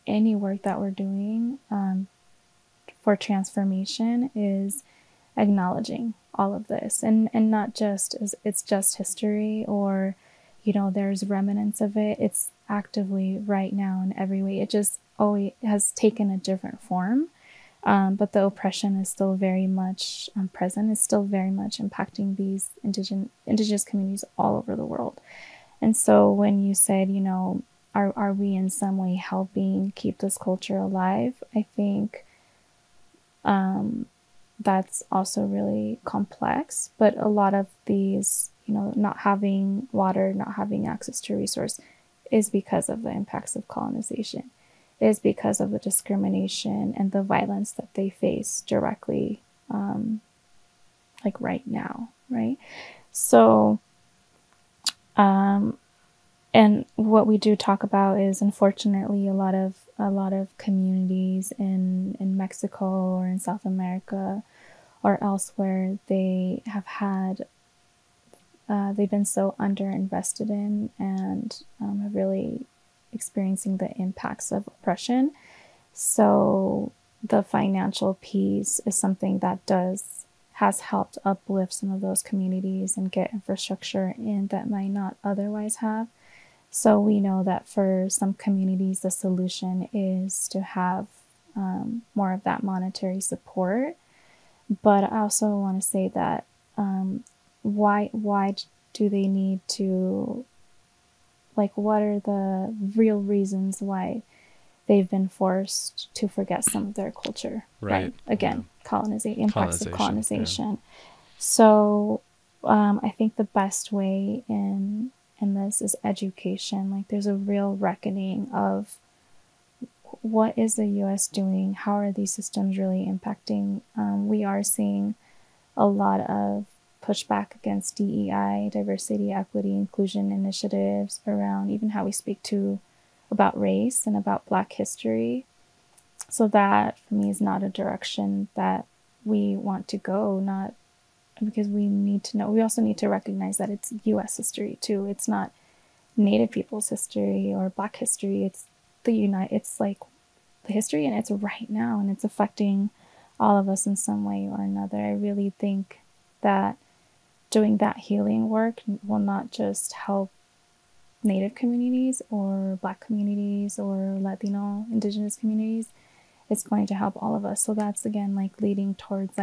any work that we're doing for transformation is acknowledging all of this, and not just as it's just history, or there's remnants of it. It's actively right now in every way. It just always has taken a different form, but the oppression is still very much present. It's still very much impacting these indigenous communities all over the world. And so when you said, are we in some way helping keep this culture alive? I think that's also really complex. But a lot of these, not having water, not having access to resource is because of the impacts of colonization, is because of the discrimination and the violence that they face directly, like right now, right? So, and what we do talk about is, unfortunately, a lot of communities in Mexico or in South America or elsewhere, they have had they've been so underinvested in, and are really experiencing the impacts of oppression. So the financial piece is something that has helped uplift some of those communities and get infrastructure in that might not otherwise have. So we know that for some communities, the solution is to have more of that monetary support. But I also want to say that why do they need to, what are the real reasons why they've been forced to forget some of their culture, right? Again, impacts of colonization. Yeah. So I think the best way in this is education. There's a real reckoning of what is the U.S. doing? How are these systems really impacting? We are seeing a lot of pushback against DEI, diversity, equity, inclusion initiatives around even how we speak about race and about Black history. So that, for me, is not a direction that we want to go, not because we need to know. We also need to recognize that it's U.S. history, too. It's not Native people's history or Black history. It's it's the history, and it's right now, and it's affecting all of us in some way or another. I really think that doing that healing work will not just help Native communities or Black communities or Latino, Indigenous communities. It's going to help all of us. So that's, again, leading towards,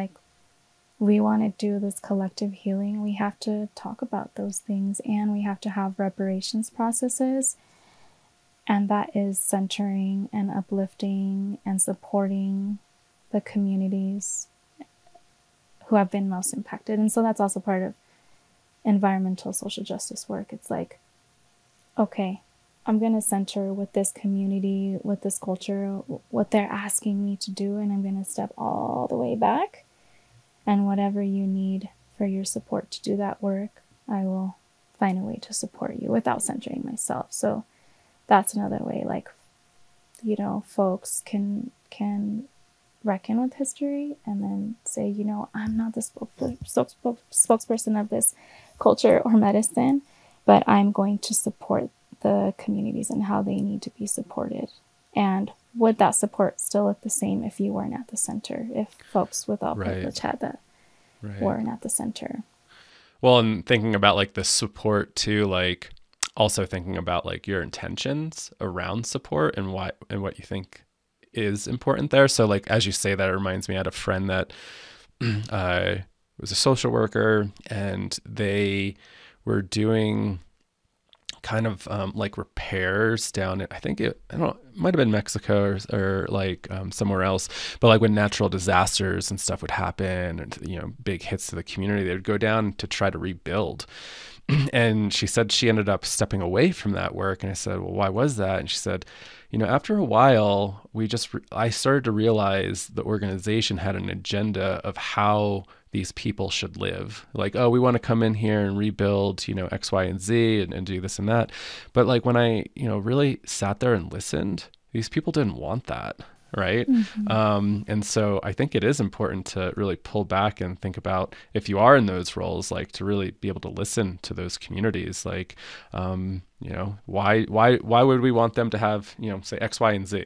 we want to do this collective healing. We have to talk about those things, and we have to have reparations processes. And that is centering and uplifting and supporting the communities who have been most impacted. And so that's also part of environmental social justice work. It's okay, I'm going to center with this community, with this culture, what they're asking me to do, and I'm going to step all the way back. And whatever you need for your support to do that work, I will find a way to support you without centering myself. So that's another way, folks can reckon with history and then say, I'm not the spokesperson of this culture or medicine, but I'm going to support the communities and how they need to be supported. And would that support still look the same if you weren't at the center, if folks with all privilege had that weren't at the center? Well, and thinking about the support too, also thinking about your intentions around support and what you think is important there. So as you say that, it reminds me, I had a friend that was a social worker, and they were doing kind of repairs down at, I think it might have been Mexico or like somewhere else, but like when natural disasters and stuff would happen and, you know, big hits to the community, they would go down to try to rebuild. And she said she ended up stepping away from that work. And I said, well, why was that? And she said, you know, after a while, I started to realize the organization had an agenda of how these people should live. Like, oh, we want to come in here and rebuild, you know, X, Y, and Z and do this and that. But like when I, you know, really sat there and listened, these people didn't want that. Right. And so I think it is important to really pull back and think about, if you are in those roles, like to really be able to listen to those communities. Like, you know, why would we want them to have, you know, say X, Y, and Z,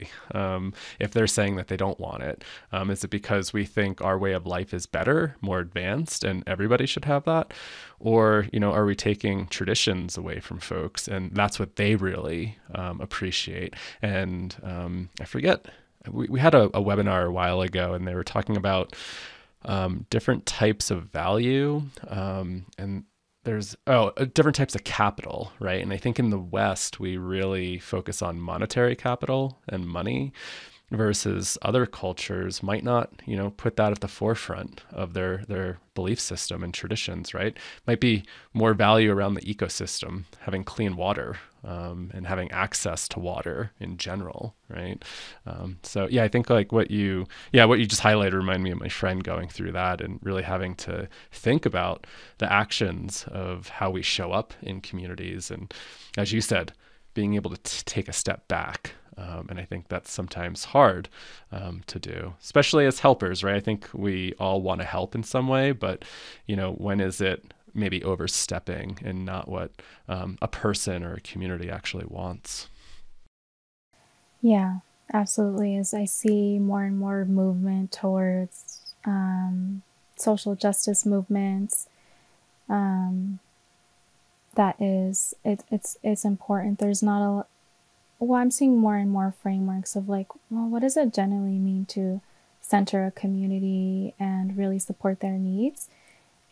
if they're saying that they don't want it? Is it because we think our way of life is better, more advanced, and everybody should have that? Or, you know, are we taking traditions away from folks, and that's what they really appreciate? And I forget. We had a webinar a while ago, and they were talking about different types of value, and there's different types of capital, right? And I think in the West, we really focus on monetary capital and money, versus other cultures might not, you know, put that at the forefront of their belief system and traditions, right? Might be more value around the ecosystem, having clean water, and having access to water in general, right? So yeah, I think like what you just highlighted reminded me of my friend going through that and really having to think about the actions of how we show up in communities. And as you said, being able to take a step back. And I think that's sometimes hard to do, especially as helpers, right? I think we all want to help in some way, but, you know, when is it maybe overstepping and not what a person or a community actually wants? Yeah, absolutely. As I see more and more movement towards social justice movements, that is, it's important. There's not a well, I'm seeing more and more frameworks of like, well, what does it generally mean to center a community and really support their needs?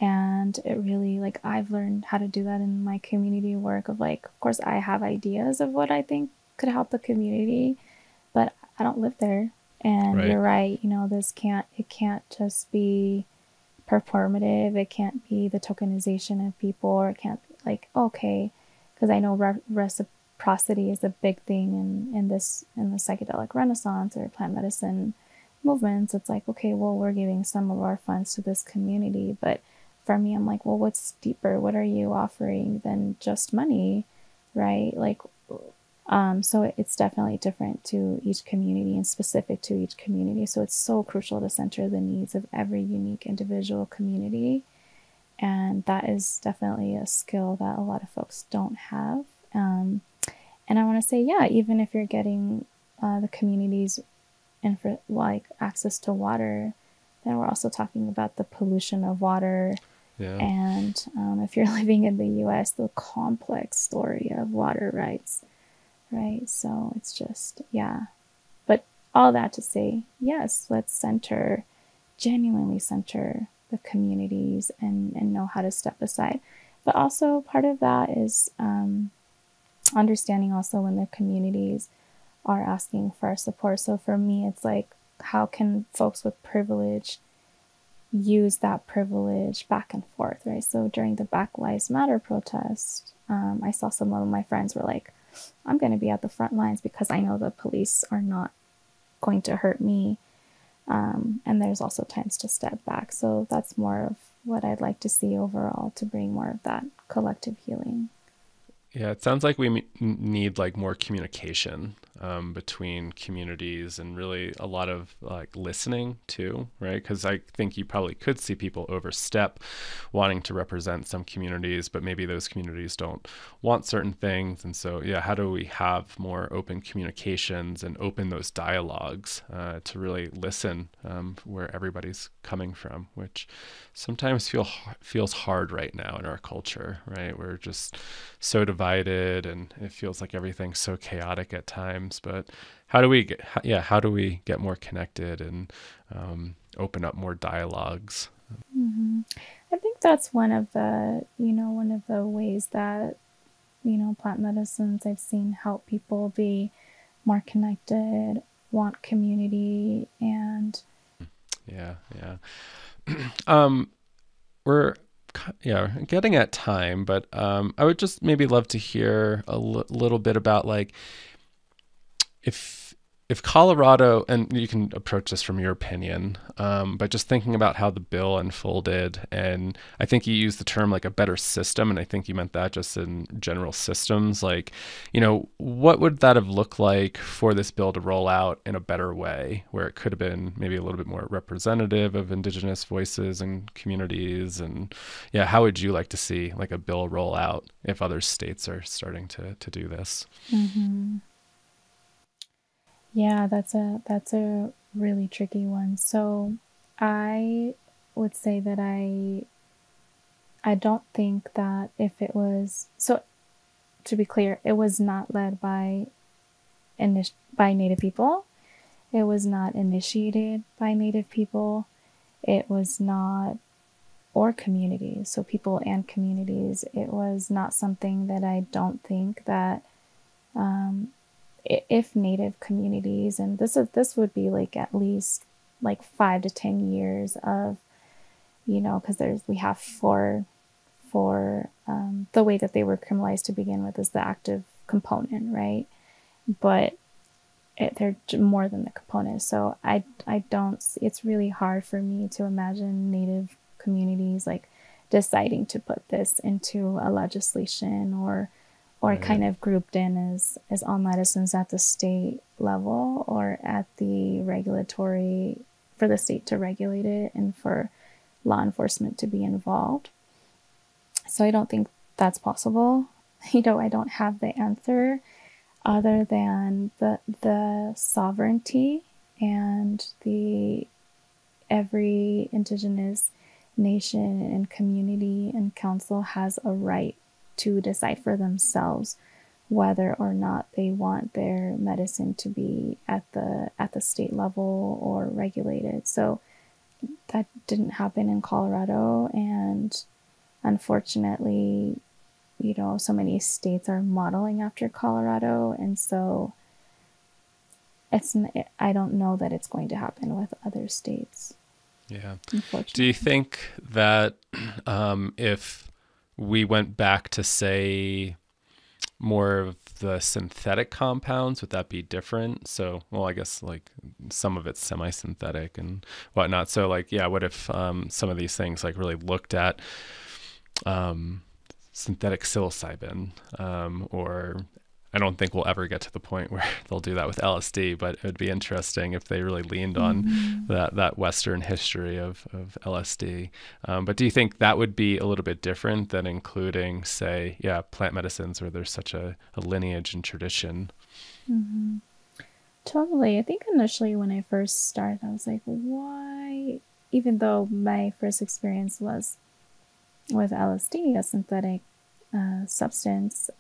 And it really, like, I've learned how to do that in my community work of like, of course, I have ideas of what I think could help the community, but I don't live there. And Right. you're right, you know, it can't just be performative. It can't be the tokenization of people, or it can't be like, okay, because I know reciprocity is a big thing in the psychedelic renaissance or plant medicine movements. It's like, okay, well, we're giving some of our funds to this community, but for me, I'm like, well, what's deeper? What are you offering than just money, right? Like, so it's definitely different to each community and specific to each community. So it's so crucial to center the needs of every unique individual community. And that is definitely a skill that a lot of folks don't have. And I want to say, yeah, even if you're getting the communities like access to water, then we're also talking about the pollution of water. Yeah. And if you're living in the US, the complex story of water rights, right? So it's just, yeah. But all that to say, yes, let's genuinely center the communities and know how to step aside. But also part of that is understanding also when the communities are asking for our support. So for me, it's like, how can folks with privilege use that privilege back and forth, right? So during the Black Lives Matter protest, I saw some of my friends were like, I'm going to be at the front lines because I know the police are not going to hurt me. And there's also times to step back. So that's more of what I'd like to see overall, to bring more of that collective healing. Yeah, it sounds like we need like more communication between communities, and really a lot of like listening too, right? Because I think you probably could see people overstep wanting to represent some communities, but maybe those communities don't want certain things. And so, yeah, how do we have more open communications and open those dialogues to really listen where everybody's coming from, which sometimes feels hard right now in our culture, right? We're just so divided, and it feels like everything's so chaotic at times. But how do we get more connected and open up more dialogues? Mm-hmm. I think that's one of the ways that, plant medicines I've seen help people be more connected, want community, and Yeah, yeah. We're getting at time, but I would just maybe love to hear a little bit about like if Colorado, and you can approach this from your opinion, but just thinking about how the bill unfolded, and I think you used the term like a better system, and I think you meant that just in general systems, like, what would that have looked like for this bill to roll out in a better way, where it could have been maybe a little bit more representative of Indigenous voices and communities, and yeah, how would you like to see like a bill roll out if other states are starting to do this? mm-hmm. Yeah, that's a really tricky one. So I would say that I don't think that if it was, so to be clear, it was not led by Native people. It was not initiated by Native people. It was not, or communities, so people and communities. It was not something that I don't think that if Native communities, and this would be like at least like 5 to 10 years of, because we have four the way that they were criminalized to begin with is the active component, right? But they're more than the component. So I don't. It's really hard for me to imagine Native communities like deciding to put this into a legislation or Right. kind of grouped in as all medicines at the state level or at the regulatory, for the state to regulate it and for law enforcement to be involved. So I don't think that's possible. I don't have the answer other than the sovereignty and the every Indigenous nation and community and council has a right to decide for themselves whether or not they want their medicine to be at the state level or regulated. So that didn't happen in Colorado, and unfortunately, so many states are modeling after Colorado, and so I don't know that it's going to happen with other states. Yeah. Unfortunately. Do you think that if we went back to, say, more of the synthetic compounds, would that be different? So, well, I guess like some of it's semi-synthetic and whatnot. So like, yeah, what if some of these things like really looked at synthetic psilocybin, or I don't think we'll ever get to the point where they'll do that with LSD, but it would be interesting if they really leaned on that Western history of LSD. But do you think that would be a little bit different than including, say, plant medicines where there's such a lineage and tradition? Mm-hmm. Totally. I think initially when I first started, I was like, why? Even though my first experience was with LSD, a synthetic substance,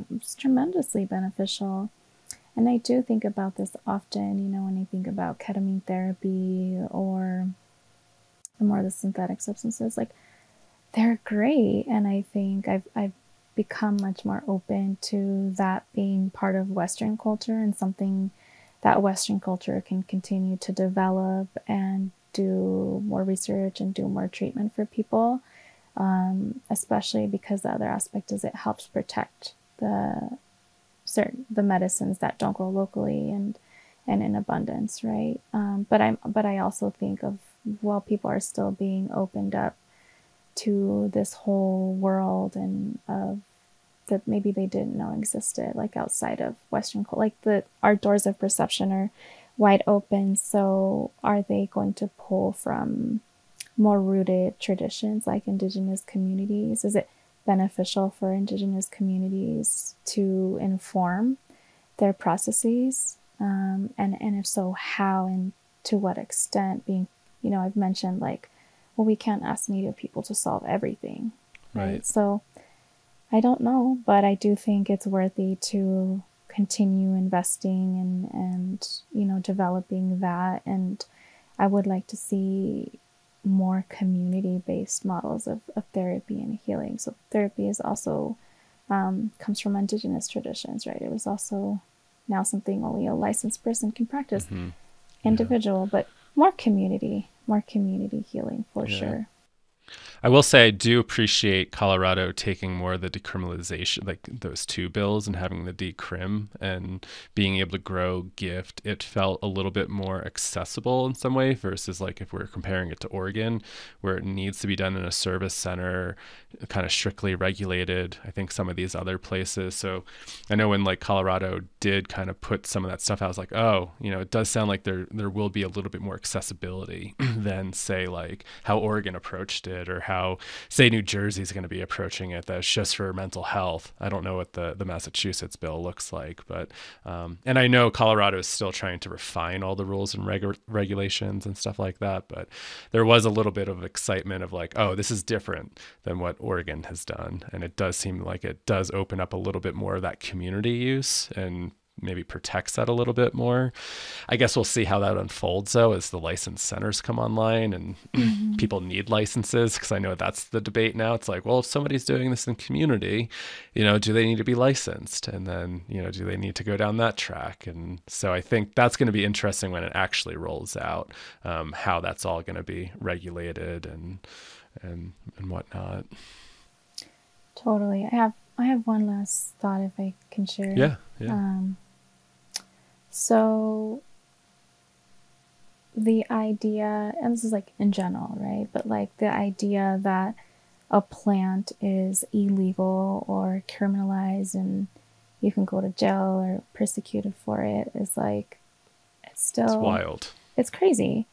was tremendously beneficial. And I do think about this often, when I think about ketamine therapy or the more the synthetic substances, like they're great. And I think I've become much more open to that being part of Western culture and something that Western culture can continue to develop and do more research and do more treatment for people. Especially because the other aspect is it helps protect the medicines that don't grow locally and in abundance, right? But I also think of, well, people are still being opened up to this whole world and that maybe they didn't know existed, like outside of Western culture, like our doors of perception are wide open. So are they going to pull from more rooted traditions like Indigenous communities? Is it beneficial for Indigenous communities to inform their processes? And if so, how and to what extent? Being, I've mentioned like, well, we can't ask Native people to solve everything, right? So I don't know, but I do think it's worthy to continue investing and developing that. And I would like to see more community-based models of therapy and healing. So therapy is also comes from Indigenous traditions, right? It was also now something only a licensed person can practice. Mm-hmm. Individual, but more community healing for sure. I will say I do appreciate Colorado taking more of the decriminalization, like those two bills, and having the decrim and being able to grow gift. It felt a little bit more accessible in some way versus like if we're comparing it to Oregon, where it needs to be done in a service center, kind of strictly regulated. I think some of these other places. So I know when like Colorado did kind of put some of that stuff out, I was like, oh, it does sound like there will be a little bit more accessibility than say like how Oregon approached it, or how say New Jersey is going to be approaching it. That's just for mental health. I don't know what the Massachusetts bill looks like, but and I know Colorado is still trying to refine all the rules and regulations and stuff like that, but there was a little bit of excitement of like, oh, this is different than what Oregon has done, and it does seem like it does open up a little bit more of that community use and maybe protects that a little bit more. I guess we'll see how that unfolds though as the licensed centers come online and people need licenses, because I know that's the debate now. It's like, well, if somebody's doing this in community, do they need to be licensed? And then, do they need to go down that track? And so I think that's going to be interesting when it actually rolls out, how that's all going to be regulated and whatnot. Totally. I have one last thought if I can share. Yeah. So the idea, and this is like in general, right? But like the idea that a plant is illegal or criminalized and you can go to jail or persecuted for it is like, it's wild. It's crazy.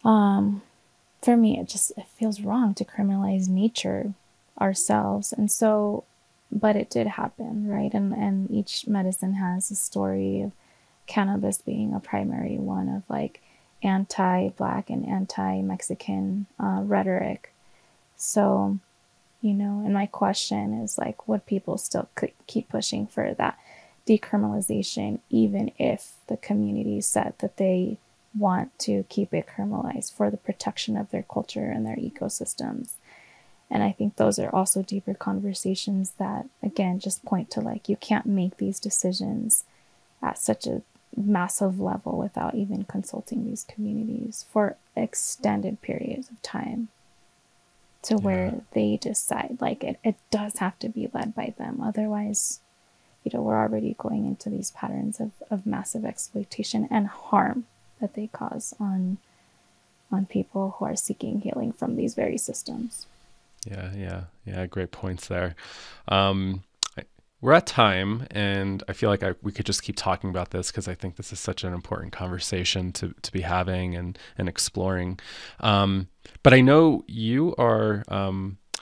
For me, it feels wrong to criminalize nature ourselves. And so, but it did happen, right? And each medicine has a story of cannabis being a primary one of like anti-Black and anti-Mexican rhetoric. So, and my question is like, would people still keep pushing for that decriminalization, even if the community said that they want to keep it criminalized for the protection of their culture and their ecosystems? And I think those are also deeper conversations that, again, just point to like, you can't make these decisions at such a massive level without even consulting these communities for extended periods of time to where they decide. Like it does have to be led by them. Otherwise, we're already going into these patterns of massive exploitation and harm that they cause on people who are seeking healing from these very systems. Yeah. Great points there. We're at time, and I feel like we could just keep talking about this because I think this is such an important conversation to be having and exploring. But I know you are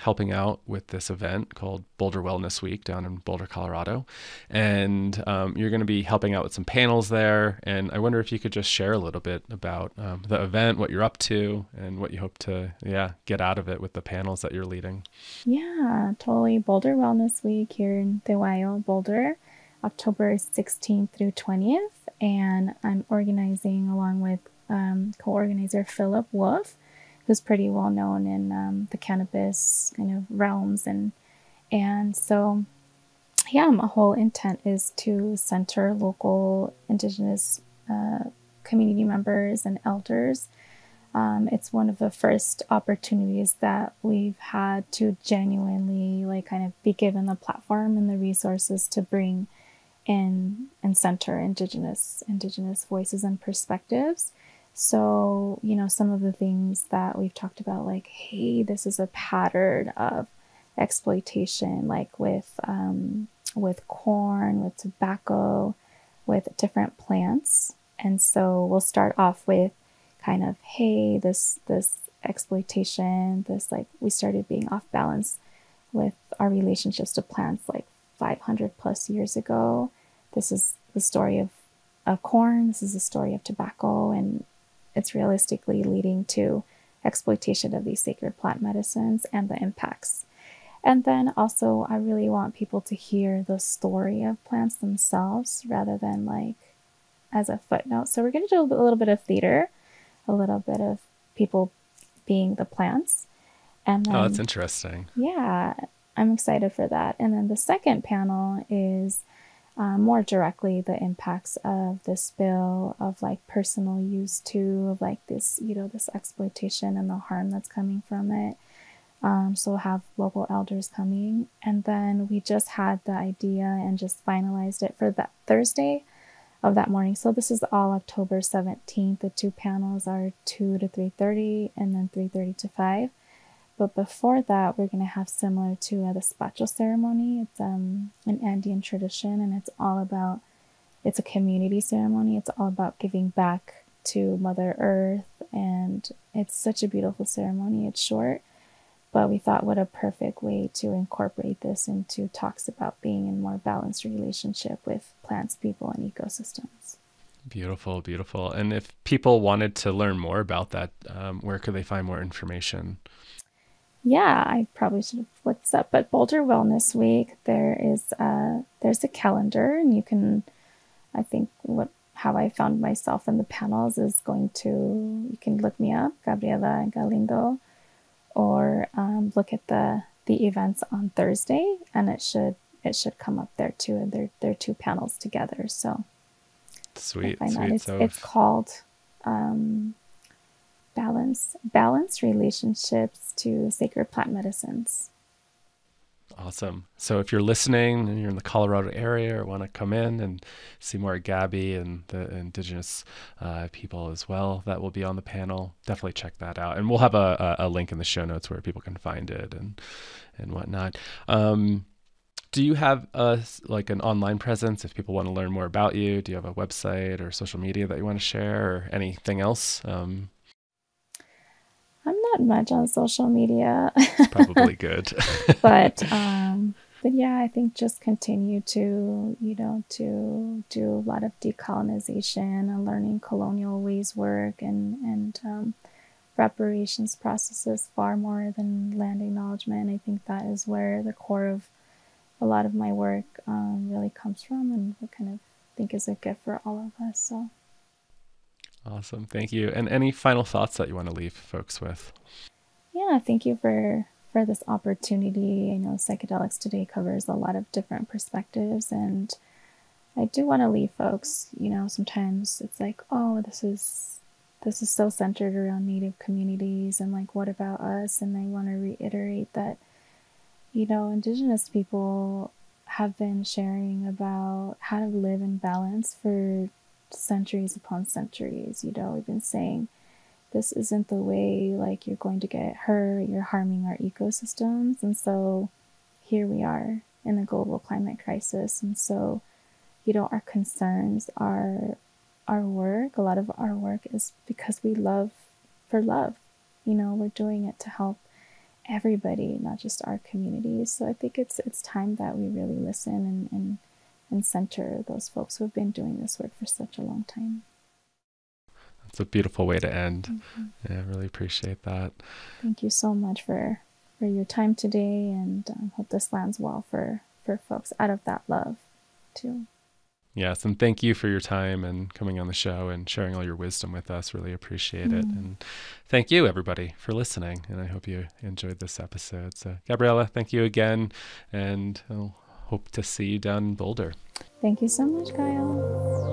helping out with this event called Boulder Wellness Week down in Boulder, Colorado. And you're going to be helping out with some panels there. And I wonder if you could just share a little bit about the event, what you're up to, and what you hope to get out of it with the panels that you're leading. Yeah, totally. Boulder Wellness Week here in the Ohio, Boulder, October 16th through 20th. And I'm organizing along with co-organizer Philip Wolf, who's pretty well known in the cannabis kind of realms. And so, my whole intent is to center local Indigenous community members and elders. It's one of the first opportunities that we've had to genuinely kind of be given the platform and the resources to bring in and center Indigenous voices and perspectives. So, some of the things that we've talked about, like, hey, this is a pattern of exploitation, like with corn, with tobacco, with different plants. And so we'll start off with kind of, hey, this exploitation, we started being off balance with our relationships to plants like 500 plus years ago. This is the story of corn. This is the story of tobacco, and it's realistically leading to exploitation of these sacred plant medicines and the impacts. And then also, I really want people to hear the story of plants themselves rather than as a footnote. So we're going to do a little bit of theater, a little bit of people being the plants. And then, oh, that's interesting. Yeah, I'm excited for that. And then the second panel is more directly the impacts of this bill, of like personal use too, of like this, this exploitation and the harm that's coming from it. So we'll have local elders coming. And then we just had the idea and just finalized it for that Thursday of that morning. So this is all October 17th. The 2 panels are 2 to 3:30 and then 3:30 to 5. But before that, we're going to have similar to the despacho ceremony. It's an Andean tradition, and it's a community ceremony. It's all about giving back to Mother Earth, and it's such a beautiful ceremony. It's short, but we thought what a perfect way to incorporate this into talks about being in more balanced relationship with plants, people, and ecosystems. Beautiful, beautiful. And if people wanted to learn more about that, where could they find more information? Yeah, I probably should have looked this up, but Boulder Wellness Week, there's a calendar, and you can, I think how I found myself in the panels is you can look me up, Gabriela Galindo, or look at the events on Thursday, and it should come up there too, and they're 2 panels together. So sweet. It's called Balance Relationships to Sacred Plant Medicines. Awesome. So if you're listening and you're in the Colorado area or want to come in and see more of Gabby and the Indigenous people as well that will be on the panel, definitely check that out. And we'll have a link in the show notes where people can find it and whatnot. Do you have like an online presence if people want to learn more about you? Do you have a website or social media that you want to share or anything else? I'm not much on social media. It's probably good. but yeah, I think just continue to do a lot of decolonization and learning colonial ways work and reparations processes far more than land acknowledgement. I think that is where the core of a lot of my work really comes from, and what kind of think is a gift for all of us. So. Awesome. Thank you. And any final thoughts that you want to leave folks with? Yeah, thank you for this opportunity. I know Psychedelics Today covers a lot of different perspectives, and I do want to leave folks, sometimes it's like, oh, this is so centered around Native communities, and like, what about us? And I want to reiterate that, Indigenous people have been sharing about how to live in balance for centuries upon centuries. We've been saying this isn't the way, like, you're going to get hurt, you're harming our ecosystems. And so here we are in a global climate crisis. And so, our concerns, our work, a lot of our work is because we love for love. We're doing it to help everybody, not just our communities. So I think it's time that we really listen and center those folks who have been doing this work for such a long time. That's a beautiful way to end. Mm-hmm. Yeah, I really appreciate that. Thank you so much for your time today, and hope this lands well for folks out of that love too. Yes, and thank you for your time and coming on the show and sharing all your wisdom with us. Really appreciate it. And thank you, everybody, for listening. And I hope you enjoyed this episode. So, Gabriela, thank you again, and I'll hope to see you down in Boulder. Thank you so much, Kyle.